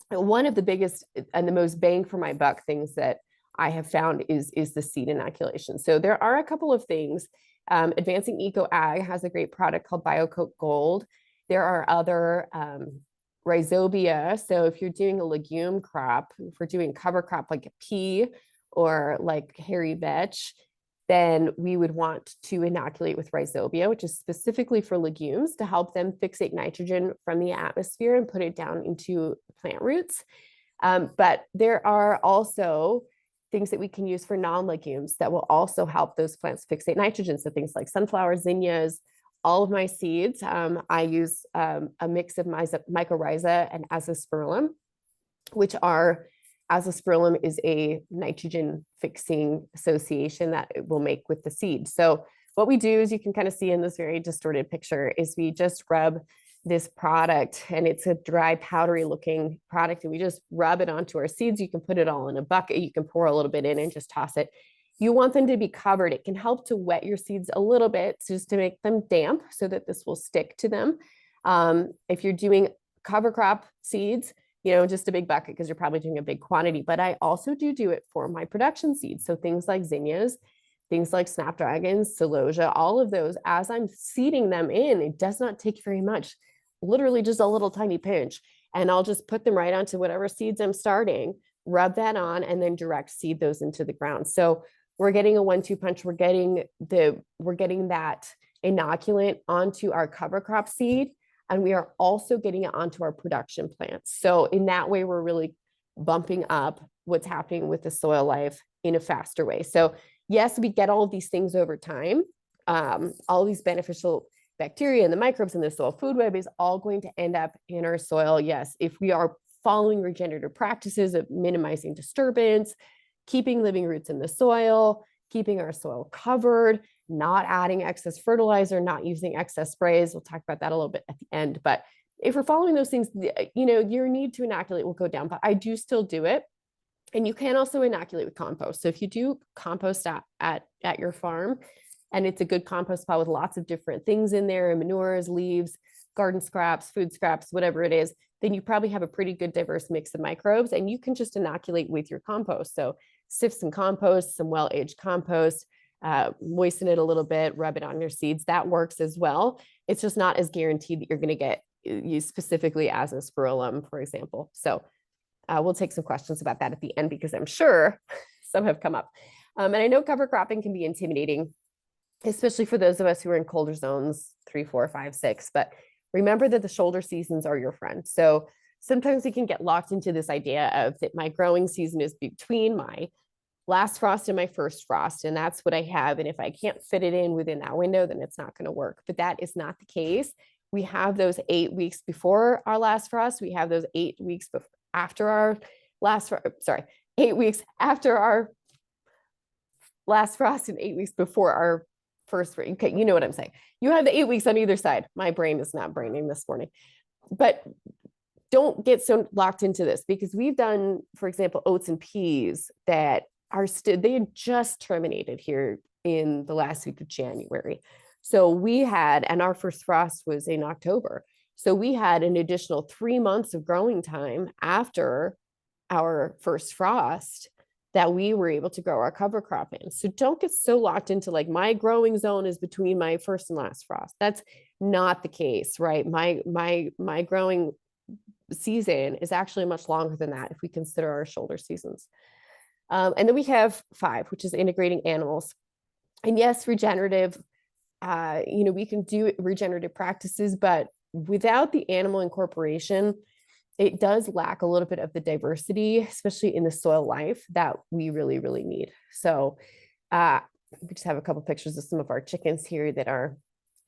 one of the biggest and the most bang for my buck things that I have found is the seed inoculation. So there are a couple of things. Advancing Eco Ag has a great product called BioCoat Gold. There are other rhizobia. So if you're doing a legume crop, if we're doing cover crop like a pea or like hairy vetch, then we would want to inoculate with rhizobia, which is specifically for legumes to help them fixate nitrogen from the atmosphere and put it down into plant roots. But there are also things that we can use for non-legumes that will also help those plants fixate nitrogen. So things like sunflower, zinnias, all of my seeds, I use a mix of mycorrhiza and azospirillum, which azospirillum is a nitrogen fixing association that it will make with the seed. So what we do is, you can kind of see in this very distorted picture, is we just rub this product, and it's a dry powdery looking product, and we just rub it onto our seeds. You can put it all in a bucket, you can pour a little bit in and just toss it. You want them to be covered. It can help to wet your seeds a little bit just to make them damp so that this will stick to them. If you're doing cover crop seeds, just a big bucket, because you're probably doing a big quantity. But I also do it for my production seeds. So things like zinnias, things like snapdragons, celosia, all of those, as I'm seeding them in, it does not take very much, literally just a little tiny pinch. And I'll just put them right onto whatever seeds I'm starting, rub that on, and then direct seed those into the ground. So we're getting a 1-2 punch. We're getting that inoculant onto our cover crop seed, and we are also getting it onto our production plants. So in that way, we're really bumping up what's happening with the soil life in a faster way. So yes, we get all of these things over time. All these beneficial bacteria and the microbes in the soil food web is all going to end up in our soil. Yes, if we are following regenerative practices of minimizing disturbance, keeping living roots in the soil, keeping our soil covered, not adding excess fertilizer, not using excess sprays. We'll talk about that a little bit at the end. But if we're following those things, your need to inoculate will go down. But I do still do it. And you can also inoculate with compost. So if you do compost at your farm, and it's a good compost pile with lots of different things in there, manures, leaves, garden scraps, food scraps, whatever it is, then you probably have a pretty good diverse mix of microbes, and you can just inoculate with your compost. So sift some compost, some well-aged compost, moisten it a little bit, rub it on your seeds. That works as well. It's just not as guaranteed that you're going to get used specifically as a spirillum, for example. So we'll take some questions about that at the end, because I'm sure some have come up. And I know cover cropping can be intimidating, especially for those of us who are in colder zones, 3, 4, 5, 6. But remember that the shoulder seasons are your friend. So sometimes we can get locked into this idea of that my growing season is between my last frost and my first frost, and that's what I have. And if I can't fit it in within that window, then it's not going to work. But that is not the case. We have those 8 weeks before our last frost. We have those 8 weeks after our last, 8 weeks after our last frost and 8 weeks before our first. Okay, you know what I'm saying. You have the 8 weeks on either side. My brain is not braining this morning. But don't get so locked into this, because we've done, for example, oats and peas that are they had just terminated here in the last week of January. So we had, and our first frost was in October. So we had an additional 3 months of growing time after our first frost that we were able to grow our cover crop in. So don't get so locked into like my growing zone is between my first and last frost. That's not the case, right? My growing season is actually much longer than that if we consider our shoulder seasons. And then we have 5, which is integrating animals. And yes, regenerative, we can do regenerative practices, but without the animal incorporation, it does lack a little bit of the diversity, especially in the soil life that we really, really need. So we just have a couple pictures of some of our chickens here that are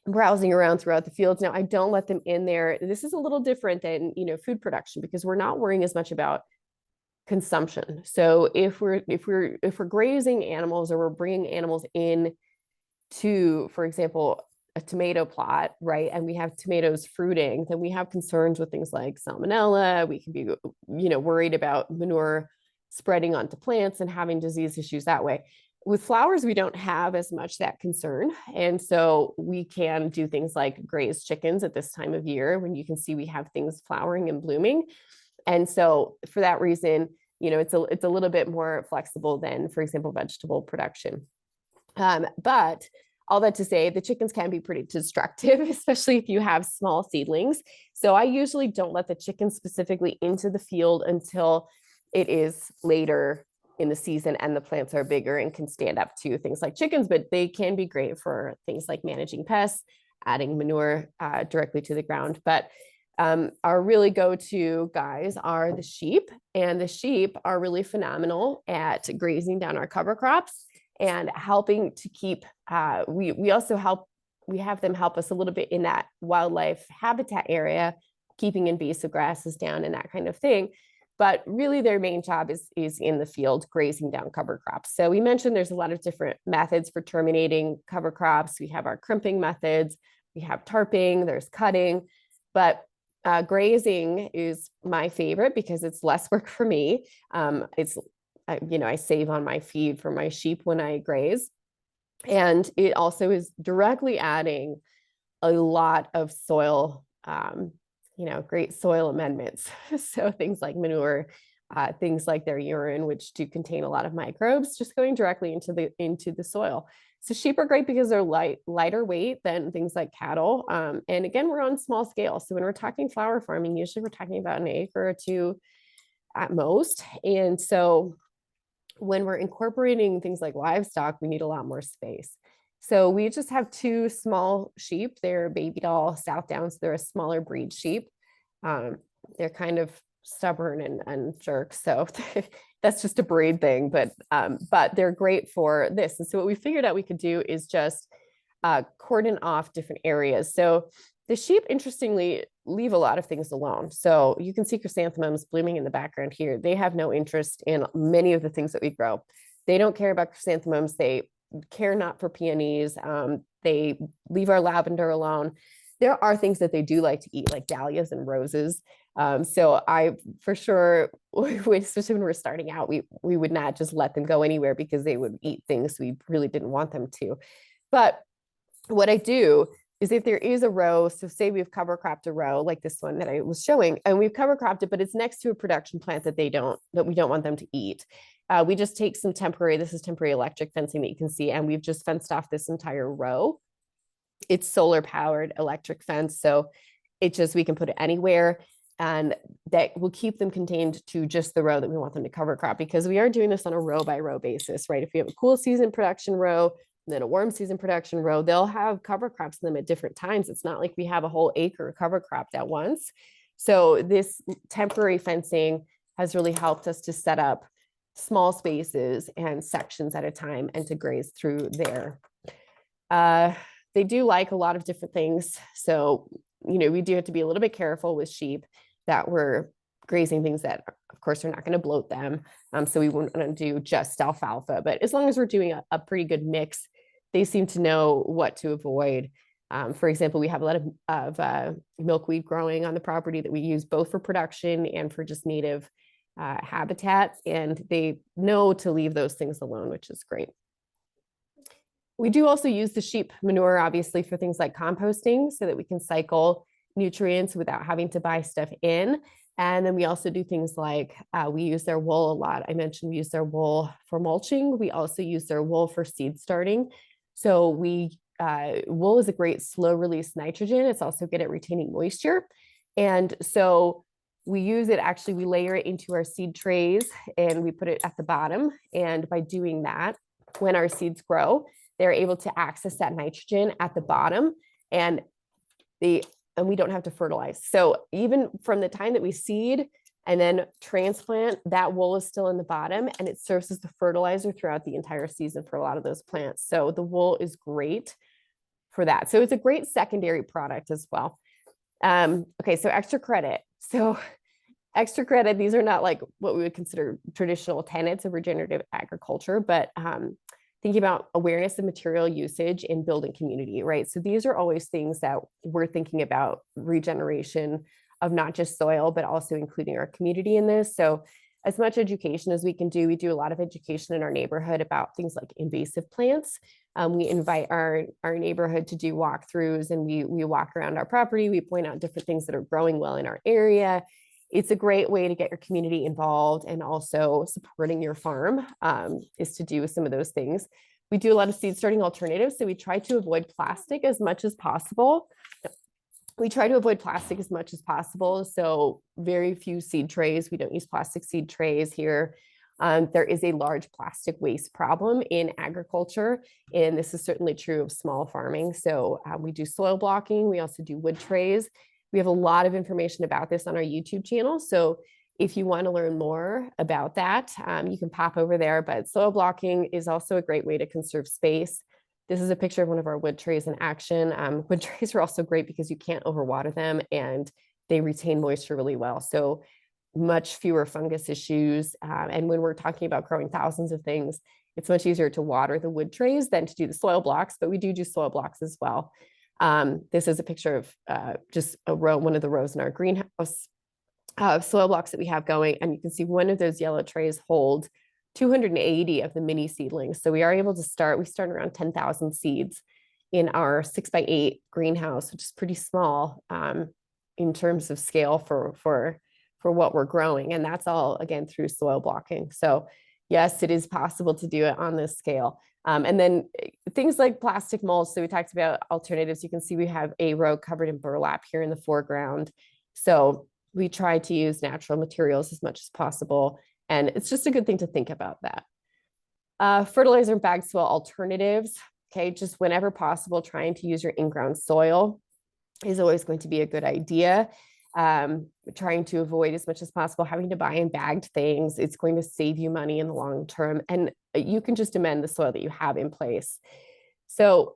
browsing around throughout the fields. Now, I don't let them in there. This is a little different than, food production, because we're not worrying as much about consumption. So if we're grazing animals, or we're bringing animals in to, for example, a tomato plot, right, and we have tomatoes fruiting, then we have concerns with things like salmonella. We can be, worried about manure spreading onto plants and having disease issues that way. With flowers, we don't have as much that concern. And so we can do things like graze chickens at this time of year when you can see we have things flowering and blooming. And so for that reason, it's a little bit more flexible than, for example, vegetable production. But all that to say, the chickens can be pretty destructive, especially if you have small seedlings. So I usually don't let the chickens specifically into the field until it is later in the season and the plants are bigger and can stand up to things like chickens, but they can be great for things like managing pests, adding manure directly to the ground. But our really go-to guys are the sheep, and the sheep are really phenomenal at grazing down our cover crops and helping to keep, we also have them help us a little bit in that wildlife habitat area, keeping invasive grasses down and that kind of thing. But really their main job is in the field, grazing down cover crops. So we mentioned there's a lot of different methods for terminating cover crops. We have our crimping methods, we have tarping, there's cutting, but grazing is my favorite because it's less work for me. I save on my feed for my sheep when I graze. And it also is directly adding a lot of soil, great soil amendments. So things like manure, things like their urine, which do contain a lot of microbes, just going directly into the soil. So sheep are great because they're lighter weight than things like cattle. And again, we're on small scale. So when we're talking flower farming, usually we're talking about an acre or 2 at most. And so when we're incorporating things like livestock, we need a lot more space. So we just have 2 small sheep. They're baby doll Southdowns. They're a smaller breed sheep. They're kind of stubborn and jerks. So that's just a breed thing, but they're great for this. And so what we figured out we could do is just cordon off different areas. So the sheep, interestingly, leave a lot of things alone. So you can see chrysanthemums blooming in the background here. They have no interest in many of the things that we grow. They don't care about chrysanthemums. They care not for peonies. They leave our lavender alone. There are things that they do like to eat, like dahlias and roses. So I, for sure, especially when we're starting out, we would not just let them go anywhere because they would eat things we really didn't want them to. But what I do is if there is a row, so say we've cover cropped a row like this one that I was showing, and we've cover cropped it, but it's next to a production plant that we don't want them to eat. We just take some this is temporary electric fencing that you can see, and we've just fenced off this entire row. It's solar powered electric fence. So we can put it anywhere, and that will keep them contained to just the row that we want them to cover crop, because we are doing this on a row by row basis, right? If we have a cool season production row, and then a warm season production row, they'll have cover crops in them at different times. It's not like we have a whole acre cover cropped at once. So this temporary fencing has really helped us to set up small spaces and sections at a time and to graze through there. They do like a lot of different things. So, we do have to be a little bit careful with sheep that we're grazing things that, of course, are not going to bloat them. So we wouldn't want to do just alfalfa, but as long as we're doing a pretty good mix, they seem to know what to avoid. For example, we have a lot of milkweed growing on the property that we use both for production and for just native habitat, and they know to leave those things alone, which is great. We do also use the sheep manure, obviously, for things like composting so that we can cycle nutrients without having to buy stuff in. And then we also do things like we use their wool a lot. I mentioned we use their wool for mulching. We also use their wool for seed starting. So wool is a great slow release nitrogen. It's also good at retaining moisture. And so we use it, actually, we layer it into our seed trays and we put it at the bottom. And by doing that, when our seeds grow, they're able to access that nitrogen at the bottom, and we don't have to fertilize. So even from the time that we seed and then transplant, that wool is still in the bottom, and it serves as the fertilizer throughout the entire season for a lot of those plants. So the wool is great for that. So it's a great secondary product as well. Okay, so extra credit. So extra credit, these are not like what we would consider traditional tenets of regenerative agriculture, but thinking about awareness of material usage in building community, right? So these are always things that we're thinking about regeneration of not just soil, but also including our community in this. So as much education as we can do, we do a lot of education in our neighborhood about things like invasive plants. We invite our neighborhood to do walkthroughs, and we walk around our property. We point out different things that are growing well in our area. It's a great way to get your community involved, and also supporting your farm is to do with some of those things. We do a lot of seed starting alternatives. So we try to avoid plastic as much as possible. So very few seed trays. We don't use plastic seed trays here. There is a large plastic waste problem in agriculture, and this is certainly true of small farming. So we do soil blocking. We also do wood trays. We have a lot of information about this on our YouTube channel. So if you want to learn more about that, you can pop over there. But soil blocking is also a great way to conserve space. This is a picture of one of our wood trays in action. Wood trays are also great because you can't overwater them, and they retain moisture really well. So much fewer fungus issues. And when we're talking about growing thousands of things, it's much easier to water the wood trays than to do the soil blocks, but we do soil blocks as well. This is a picture of just one of the rows in our greenhouse soil blocks that we have going. And you can see one of those yellow trays hold 280 of the mini seedlings. So we are able to we start around 10,000 seeds in our 6x8 greenhouse, which is pretty small in terms of scale for what we're growing. And that's all, again, through soil blocking. So yes, it is possible to do it on this scale. And then things like plastic mulch. So we talked about alternatives. You can see we have a row covered in burlap here in the foreground. So we try to use natural materials as much as possible. And it's just a good thing to think about that. Fertilizer and bagged soil alternatives. Okay, just whenever possible, trying to use your in-ground soil is always going to be a good idea. Trying to avoid as much as possible having to buy in bagged things. It's going to save you money in the long term, and you can just amend the soil that you have in place. So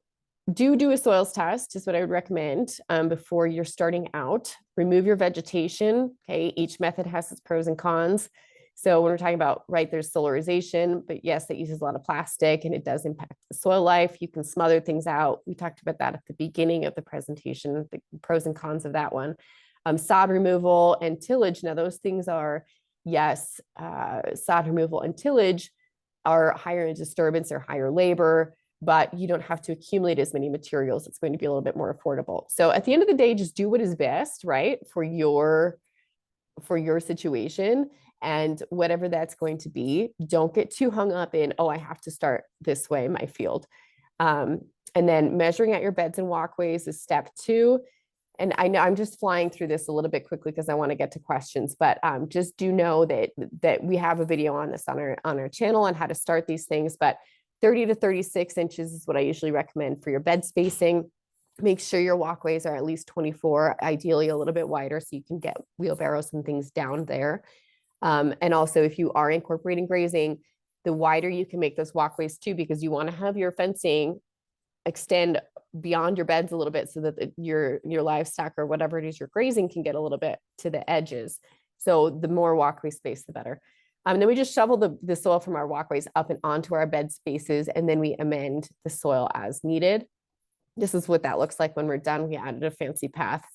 do a soils test is what I would recommend before you're starting out. Remove your vegetation. Okay, each method has its pros and cons. So when we're talking about, right, there's solarization, but yes, it uses a lot of plastic and it does impact the soil life. You can smother things out. We talked about that at the beginning of the presentation, the pros and cons of that one. Sod removal and tillage. Now those things are, yes, sod removal and tillage are higher in disturbance or higher labor, but you don't have to accumulate as many materials. It's going to be a little bit more affordable. So at the end of the day, just do what is best, right, for your situation. And whatever that's going to be, don't get too hung up in, oh, I have to start this way in my field. And then measuring out your beds and walkways is step 2. And I know I'm just flying through this a little bit quickly because I want to get to questions, but just do know that we have a video on this on our channel on how to start these things. But 30 to 36 inches is what I usually recommend for your bed spacing. Make sure your walkways are at least 24, ideally a little bit wider, so you can get wheelbarrows and things down there. And also, if you are incorporating grazing, the wider you can make those walkways too, because you want to have your fencing extend beyond your beds a little bit so that your livestock or whatever it is you're grazing can get a little bit to the edges. So the more walkway space, the better. Then we just shovel the soil from our walkways up and onto our bed spaces, and then we amend the soil as needed. This is what that looks like when we're done. We added a fancy path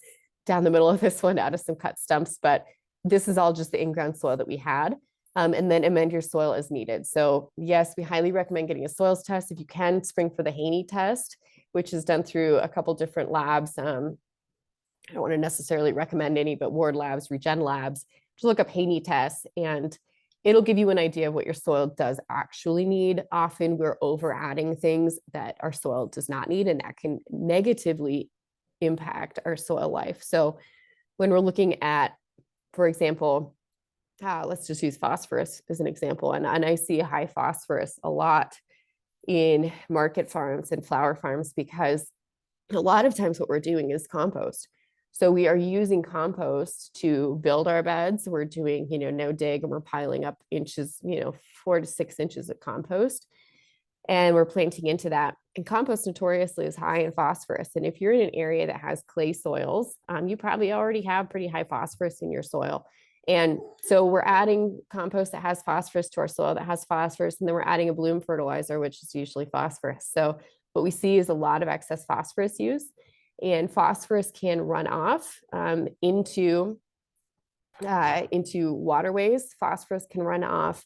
down the middle of this one out of some cut stumps, but this is all just the in-ground soil that we had. And then amend your soil as needed. So yes, we highly recommend getting a soils test. If you can, spring for the Haney test, which is done through a couple different labs. I don't want to necessarily recommend any, but Ward Labs, Regen Labs, just look up Haney tests and it'll give you an idea of what your soil does actually need. Often we're over adding things that our soil does not need, and that can negatively impact our soil life. So when we're looking at, for example, let's just use phosphorus as an example. And I see high phosphorus a lot in market farms and flower farms because a lot of times what we're doing is compost. So we are using compost to build our beds. We're doing, no dig, and we're piling up inches, 4 to 6 inches of compost. And we're planting into that. And compost notoriously is high in phosphorus. And if you're in an area that has clay soils, you probably already have pretty high phosphorus in your soil. And so we're adding compost that has phosphorus to our soil that has phosphorus. And then we're adding a bloom fertilizer, which is usually phosphorus. So what we see is a lot of excess phosphorus use. And phosphorus can run off into waterways. Phosphorus can run off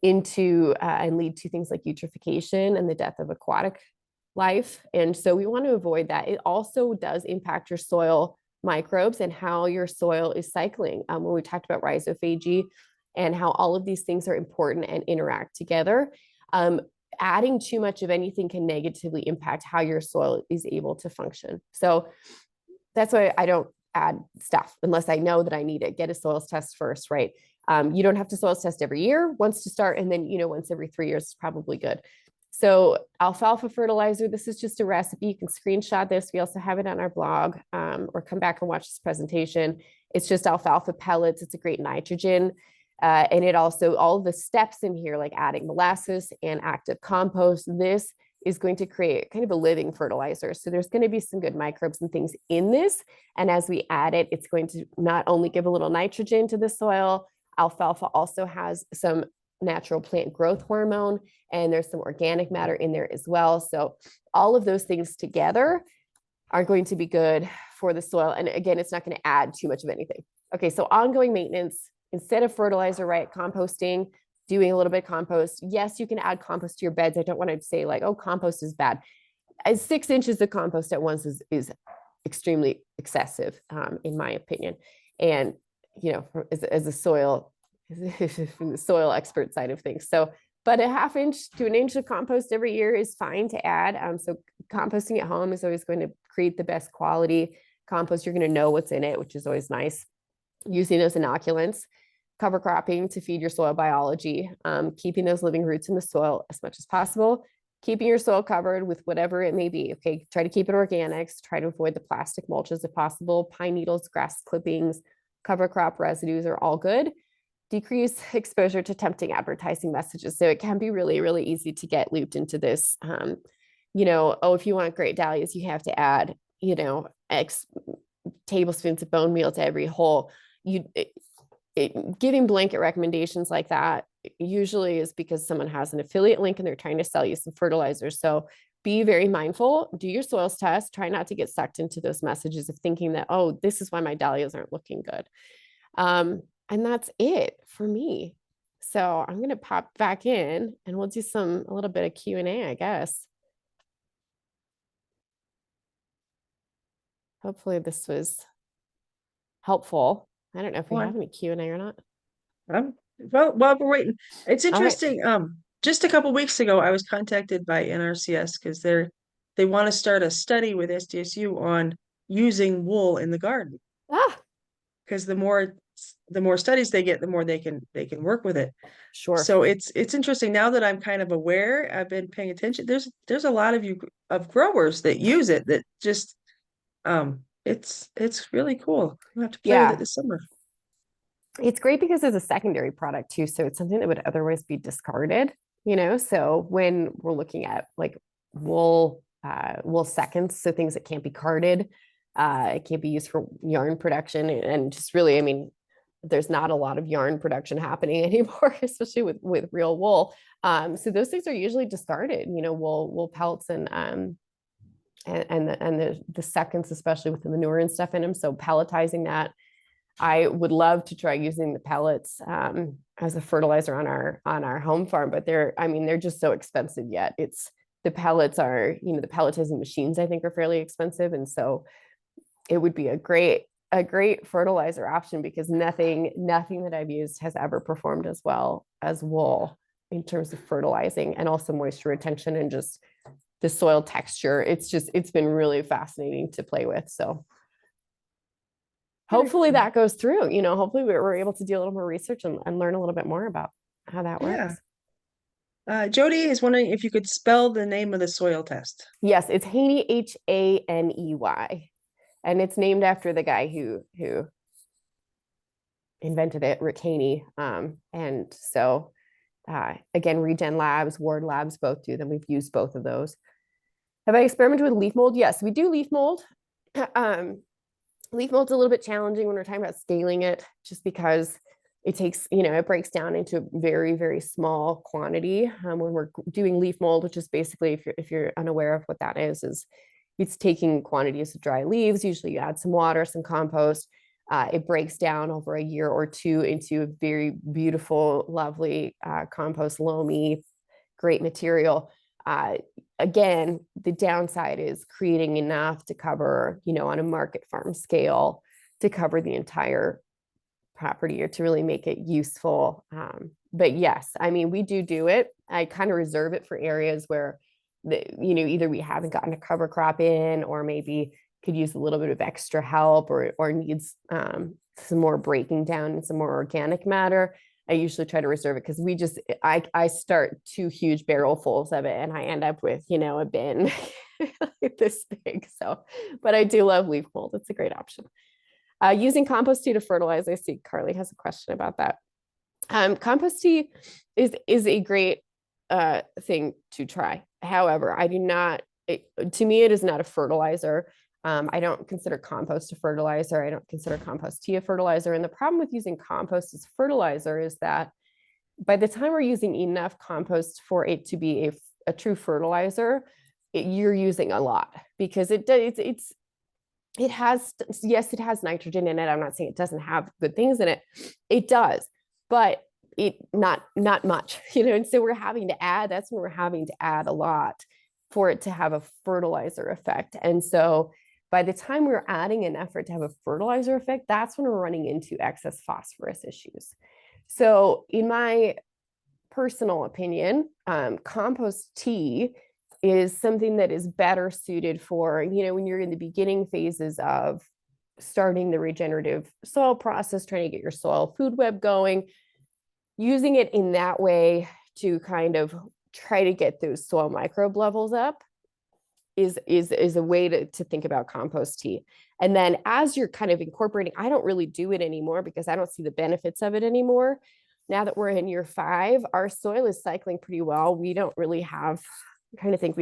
into and lead to things like eutrophication and the death of aquatic life. And so we want to avoid that. It also does impact your soil microbes and how your soil is cycling. When we talked about rhizophagy and how all of these things are important and interact together, adding too much of anything can negatively impact how your soil is able to function. So that's why I don't add stuff unless I know that I need it. Get a soils test first, right? You don't have to soils test every year, once to start, and then, once every 3 years is probably good. So alfalfa fertilizer, this is just a recipe. You can screenshot this. We also have it on our blog, or come back and watch this presentation. It's just alfalfa pellets. It's a great nitrogen. And it also, all the steps in here, like adding molasses and active compost, this is going to create kind of a living fertilizer. So there's going to be some good microbes and things in this. And as we add it, it's going to not only give a little nitrogen to the soil, alfalfa also has some natural plant growth hormone, and there's some organic matter in there as well. So all of those things together are going to be good for the soil. And again, it's not going to add too much of anything. Okay, so ongoing maintenance, instead of fertilizer, right? Composting, doing a little bit of compost. Yes, you can add compost to your beds. I don't want to say like, oh, compost is bad. 6 inches of compost at once is extremely excessive, in my opinion. And, as a soil, from the soil expert side of things. So, but a ½ inch to an inch of compost every year is fine to add. So composting at home is always going to create the best quality compost. You're going to know what's in it, which is always nice. Using those inoculants, cover cropping to feed your soil biology, keeping those living roots in the soil as much as possible, keeping your soil covered with whatever it may be. Okay, try to keep it organics, try to avoid the plastic mulches if possible. Pine needles, grass clippings, cover crop residues are all good. Decrease exposure to tempting advertising messages. So it can be really, really easy to get looped into this. Oh, if you want great dahlias, you have to add, X tablespoons of bone meal to every hole. Giving blanket recommendations like that usually is because someone has an affiliate link and they're trying to sell you some fertilizer. So be very mindful, do your soils test, try not to get sucked into those messages of thinking that, oh, this is why my dahlias aren't looking good. And that's it for me. So I'm going to pop back in and we'll do a little bit of Q&A, I guess. Hopefully this was helpful. I don't know if we have any Q&A or not. Well, while we're waiting, it's interesting. Just a couple weeks ago, I was contacted by NRCS because they want to start a study with SDSU on using wool in the garden. Because the more studies they get, the more they can work with it. Sure. So it's interesting now that I'm kind of aware. I've been paying attention. There's a lot of growers that use it that just it's really cool. I have to play with it this summer. It's great because it's a secondary product too. So it's something that would otherwise be discarded, so when we're looking at like wool seconds, so things that can't be carded, it can't be used for yarn production, and just really, I mean, there's not a lot of yarn production happening anymore, especially with real wool. So those things are usually discarded, wool pelts and the seconds, especially with the manure and stuff in them. So pelletizing that, I would love to try using the pellets as a fertilizer on our home farm, but they're just so expensive yet. The pellets are, the pelletizing machines, I think, are fairly expensive. And so it would be a great fertilizer option because nothing that I've used has ever performed as well as wool in terms of fertilizing and also moisture retention and just the soil texture. It's been really fascinating to play with. So hopefully that goes through, hopefully we're able to do a little more research and learn a little bit more about how that Yeah. works. Jody is wondering if you could spell the name of the soil test. Yes, it's Haney, Haney, and it's named after the guy who invented it, Rick Haney. And so again, Regen Labs, Ward Labs both do them. We've used both of those. Have I experimented with leaf mold? Yes, we do leaf mold. Leaf mold's a little bit challenging when we're talking about scaling it, just because it takes, it breaks down into a very, very small quantity. When we're doing leaf mold, which is basically, if you're unaware of what that is it's taking quantities of dry leaves. Usually you add some water, some compost. It breaks down over a year or two into a very beautiful, lovely compost, loamy, great material. Again, the downside is creating enough to cover, on a market farm scale, to cover the entire property or to really make it useful. But yes, I mean, we do it. I kind of reserve it for areas where, either we haven't gotten a cover crop in, or maybe could use a little bit of extra help, or needs some more breaking down and some more organic matter. I usually try to reserve it because I start 2 huge barrelfuls of it and I end up with, a bin this big. So, but I do love leaf mold. It's a great option. Using compost tea to fertilize. I see Carly has a question about that. Compost tea is a great thing to try. However, to me, it is not a fertilizer. I don't consider compost a fertilizer. I don't consider compost tea a fertilizer. And the problem with using compost as fertilizer is that by the time we're using enough compost for it to be a true fertilizer, you're using a lot, because it has, yes, it has nitrogen in it. I'm not saying it doesn't have good things in it. It does, but not much, and so that's when we're having to add a lot for it to have a fertilizer effect. And so by the time we're adding an effort to have a fertilizer effect, that's when we're running into excess phosphorus issues. So in my personal opinion, compost tea is something that is better suited for, when you're in the beginning phases of starting the regenerative soil process, trying to get your soil food web going, using it in that way to kind of try to get those soil microbe levels up is a way to think about compost tea. And then as you're kind of incorporating, I don't really do it anymore because I don't see the benefits of it anymore. Now that we're in year 5, our soil is cycling pretty well. We don't really have, I kind of think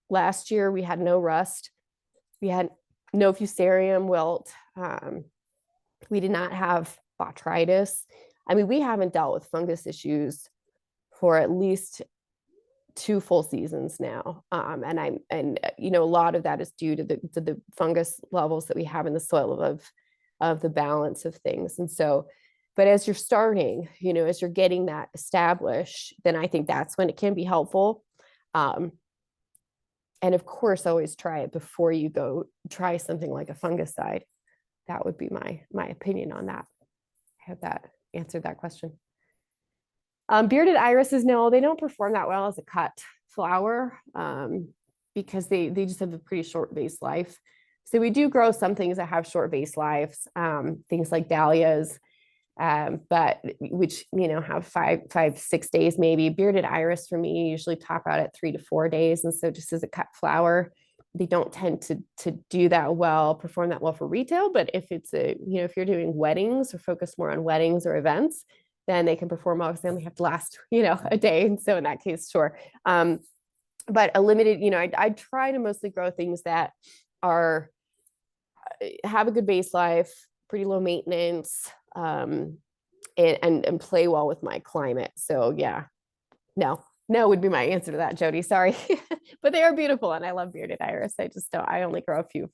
last year we had no rust. We had no fusarium wilt. We did not have botrytis. I mean, we haven't dealt with fungus issues for at least 2 full seasons now. And a lot of that is due to the fungus levels that we have in the soil of the balance of things. And so, but as you're starting, as you're getting that established, then I think that's when it can be helpful. And of course, always try it before you go try something like a fungicide. That would be my opinion on that. I hope that answered that question. Bearded irises, no, they don't perform that well as a cut flower because they just have a pretty short base life. So we do grow some things that have short base lives, things like dahlias, but which, have 5-6 days maybe. Bearded iris for me usually top out at 3 to 4 days. And so just as a cut flower, they don't tend to do that well, perform that well for retail. But if it's if you're doing weddings or focus more on weddings or events, then they can perform well because they only have to last, a day. And so in that case, sure. But a limited, I try to mostly grow things that have a good base life, pretty low maintenance, and play well with my climate. So yeah, no would be my answer to that, Jody. Sorry, but they are beautiful, and I love bearded iris. I only grow a few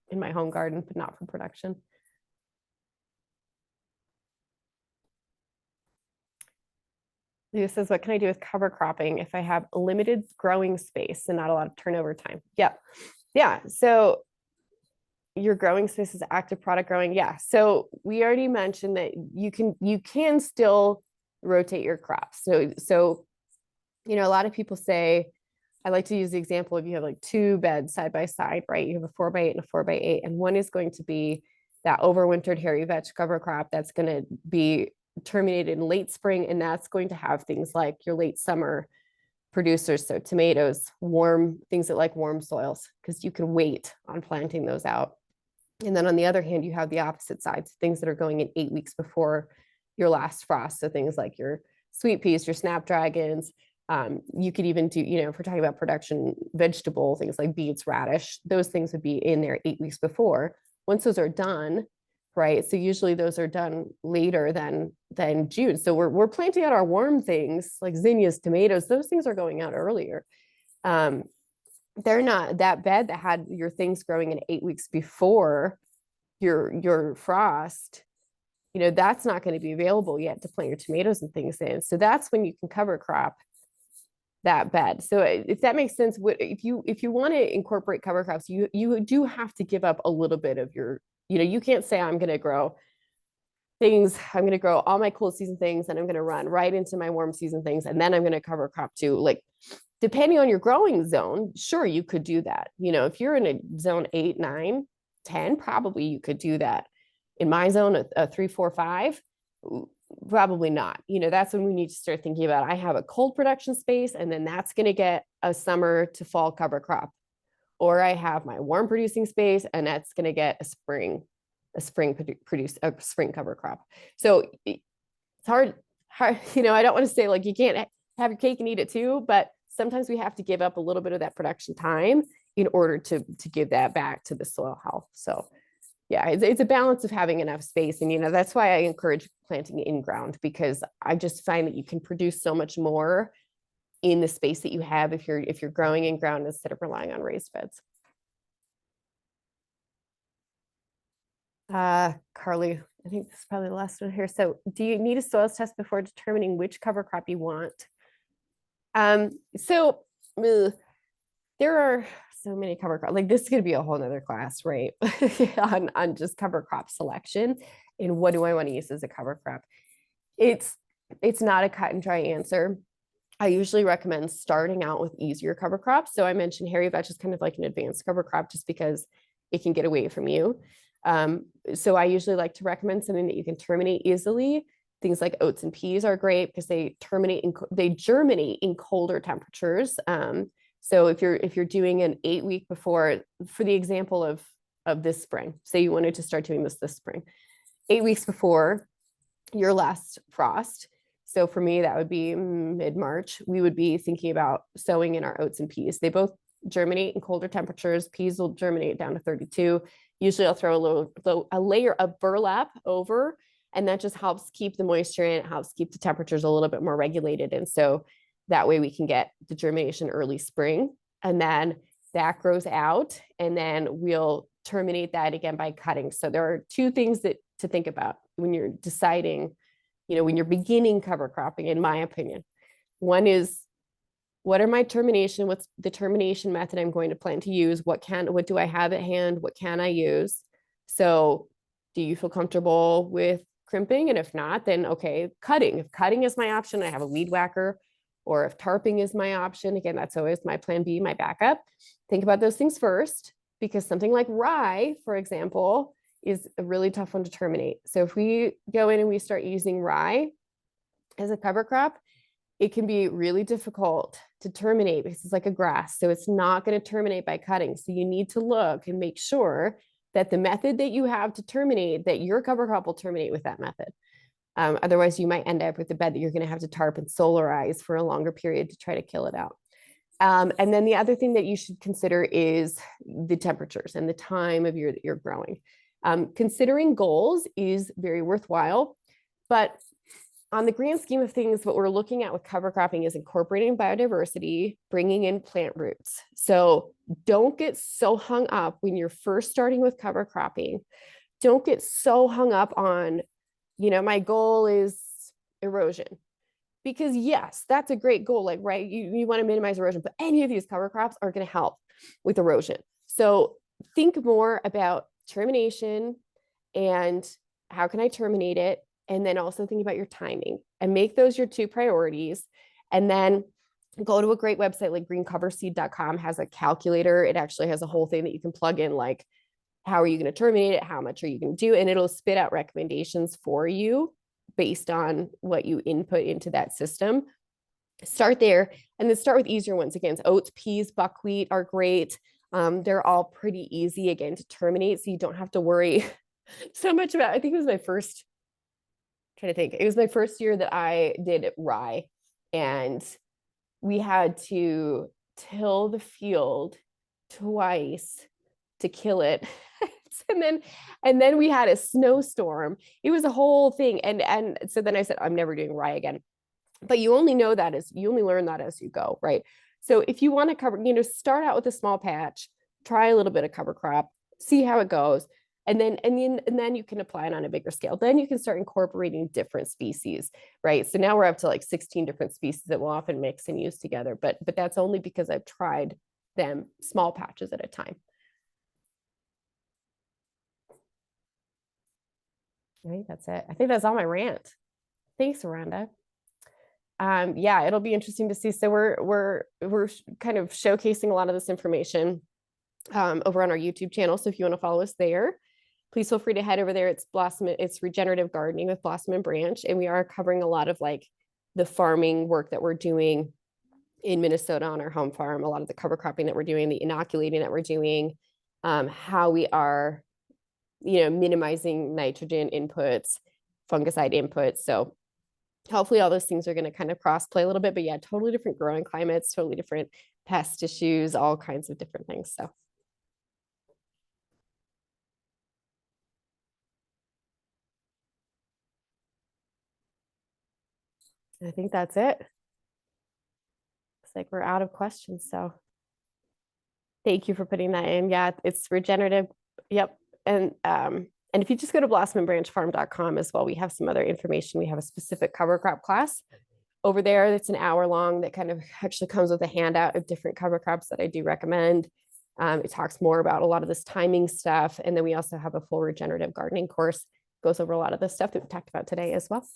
in my home garden, but not for production. Leo says, what can I do with cover cropping if I have limited growing space and not a lot of turnover time? Yeah. So Your growing space is active product growing. Yeah. So we already mentioned that you can still rotate your crops. So a lot of people say, I like to use the example of you have like two beds side by side, right? You have a 4x8 and a 4x8, and one is going to be that overwintered hairy vetch cover crop that's going to be terminated in late spring, and that's going to have things like your late summer producers, so tomatoes, warm things that like warm soils, because you can wait on planting those out. And then on the other hand, you have the opposite sides, things that are going in 8 weeks before your last frost. So things like your sweet peas, your snapdragons. You could even do, if we're talking about production vegetable, things like beets, radish, those things would be in there 8 weeks before. Once those are done, right? So usually those are done later than June. So we're planting out our warm things like zinnias, tomatoes, those things are going out earlier. They're not that bed that had your things growing in 8 weeks before your frost, that's not going to be available yet to plant your tomatoes and things in. So that's when you can cover crop that bed. So if that makes sense, if you want to incorporate cover crops, you do have to give up a little bit of your, you can't say I'm going to grow all my cool season things and I'm going to run right into my warm season things, and then I'm going to cover crop too. Like, depending on your growing zone, sure, you could do that. If you're in a zone 8, 9, 10, probably you could do that. In my zone, a 3, 4, 5, probably not. That's when we need to start thinking about, I have a cold production space, and then that's going to get a summer to fall cover crop. Or I have my warm producing space, and that's going to get a spring cover crop. So it's hard. I don't want to say like you can't have your cake and eat it too, but sometimes we have to give up a little bit of that production time in order to give that back to the soil health. So yeah, it's a balance of having enough space. And, that's why I encourage planting in ground, because I just find that you can produce so much more in the space that you have if you're growing in ground instead of relying on raised beds. Carly, I think this is probably the last one here. So do you need a soils test before determining which cover crop you want? So there are so many cover crops. Like, this is going to be a whole nother class, right? on just cover crop selection and what do I want to use as a cover crop. It's not a cut and dry answer. I usually recommend starting out with easier cover crops. So I mentioned hairy vetch is kind of like an advanced cover crop just because it can get away from you. So I usually like to recommend something that you can terminate easily. Things like oats and peas are great because they germinate in colder temperatures. So if you're doing an 8-week before, for the example of this spring, say you wanted to start doing this spring, 8 weeks before your last frost. So for me, that would be mid-March. We would be thinking about sowing in our oats and peas. They both germinate in colder temperatures. Peas will germinate down to 32. Usually I'll throw a layer of burlap over, and that just helps keep the moisture in. It helps keep the temperatures a little bit more regulated. And so that way we can get the germination early spring, and then that grows out, and then we'll terminate that again by cutting. So there are two things to think about when you're deciding, when you're beginning cover cropping, in my opinion. One is, what are my termination? What's the termination method I'm going to plan to use? What do I have at hand? What can I use? So do you feel comfortable with crimping? And if not, then okay, cutting. If cutting is my option, I have a weed whacker. Or if tarping is my option, again, that's always my plan B, my backup. Think about those things first, because something like rye, for example, is a really tough one to terminate. So if we go in and we start using rye as a cover crop, it can be really difficult to terminate because it's like a grass. So it's not going to terminate by cutting. So you need to look and make sure that the method that you have to terminate, that your cover crop will terminate with that method. Otherwise, you might end up with a bed that you're going to have to tarp and solarize for a longer period to try to kill it out. And then the other thing that you should consider is the temperatures and the time of year that you're growing. Considering goals is very worthwhile, but on the grand scheme of things, what we're looking at with cover cropping is incorporating biodiversity, bringing in plant roots. So don't get so hung up when you're first starting with cover cropping. Don't get so hung up on, my goal is erosion. Because yes, that's a great goal. Like, right, you want to minimize erosion, but any of these cover crops are going to help with erosion. So think more about termination and how can I terminate it? And then also think about your timing and make those your two priorities. And then go to a great website like greencoverseed.com has a calculator. It actually has a whole thing that you can plug in, like, how are you going to terminate it? How much are you going to do? And it'll spit out recommendations for you based on what you input into that system. Start there and then start with easier ones. Again, oats, peas, buckwheat are great. They're all pretty easy again to terminate, so you don't have to worry so much about. I think it was my first, trying to think, it was my first year that I did rye, and we had to till the field twice to kill it. and then we had a snowstorm. It was a whole thing. And so then I said, I'm never doing rye again. But you only know that as you only learn that as you go, right? So if you want to cover, start out with a small patch, try a little bit of cover crop, see how it goes. And then you can apply it on a bigger scale. Then you can start incorporating different species, right? So now we're up to like 16 different species that we'll often mix and use together. But that's only because I've tried them small patches at a time. I think that's it. I think that's all my rant. Thanks, Rhonda. Yeah, it'll be interesting to see. So we're kind of showcasing a lot of this information over on our YouTube channel. So if you want to follow us there, please feel free to head over there. It's regenerative gardening with Blossom and Branch, and we are covering a lot of like the farming work that we're doing in Minnesota on our home farm, a lot of the cover cropping that we're doing, the inoculating that we're doing, how we are, minimizing nitrogen inputs, fungicide inputs. So hopefully all those things are going to kind of cross play a little bit, but yeah, totally different growing climates, totally different pest issues, all kinds of different things. So. I think that's it. Looks like we're out of questions. So thank you for putting that in. Yeah, it's regenerative. Yep. And if you just go to blossomandbranchfarm.com as well, we have some other information. We have a specific cover crop class over there that's an hour long that kind of actually comes with a handout of different cover crops that I do recommend. It talks more about a lot of this timing stuff. And then we also have a full regenerative gardening course, goes over a lot of the stuff that we talked about today as well.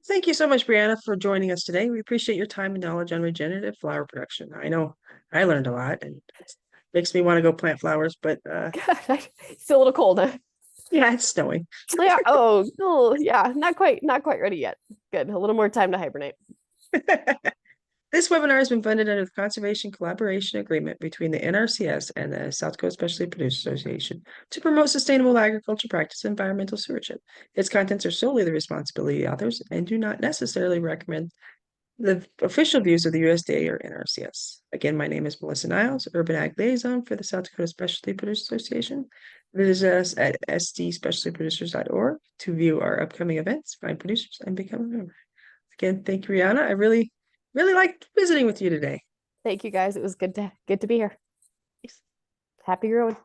Thank you so much, Briana, for joining us today. We appreciate your time and knowledge on regenerative flower production. I know I learned a lot, and it makes me want to go plant flowers, but it's still a little cold, huh? Yeah, it's snowing. Yeah. Oh, yeah. Not quite ready yet. Good. A little more time to hibernate. This webinar has been funded under the Conservation Collaboration Agreement between the NRCS and the South Coast Specialty Producers Association to promote sustainable agriculture practice and environmental stewardship. Its contents are solely the responsibility of the authors and do not necessarily recommend the official views of the USDA or NRCS. Again, my name is Melissa Niles, Urban Ag Liaison for the South Dakota Specialty Producers Association. Visit us at sdspecialtyproducers.org to view our upcoming events, find producers, and become a member. Again, thank you, Briana. I really liked visiting with you today. Thank you, guys. It was good to be here. Happy growing.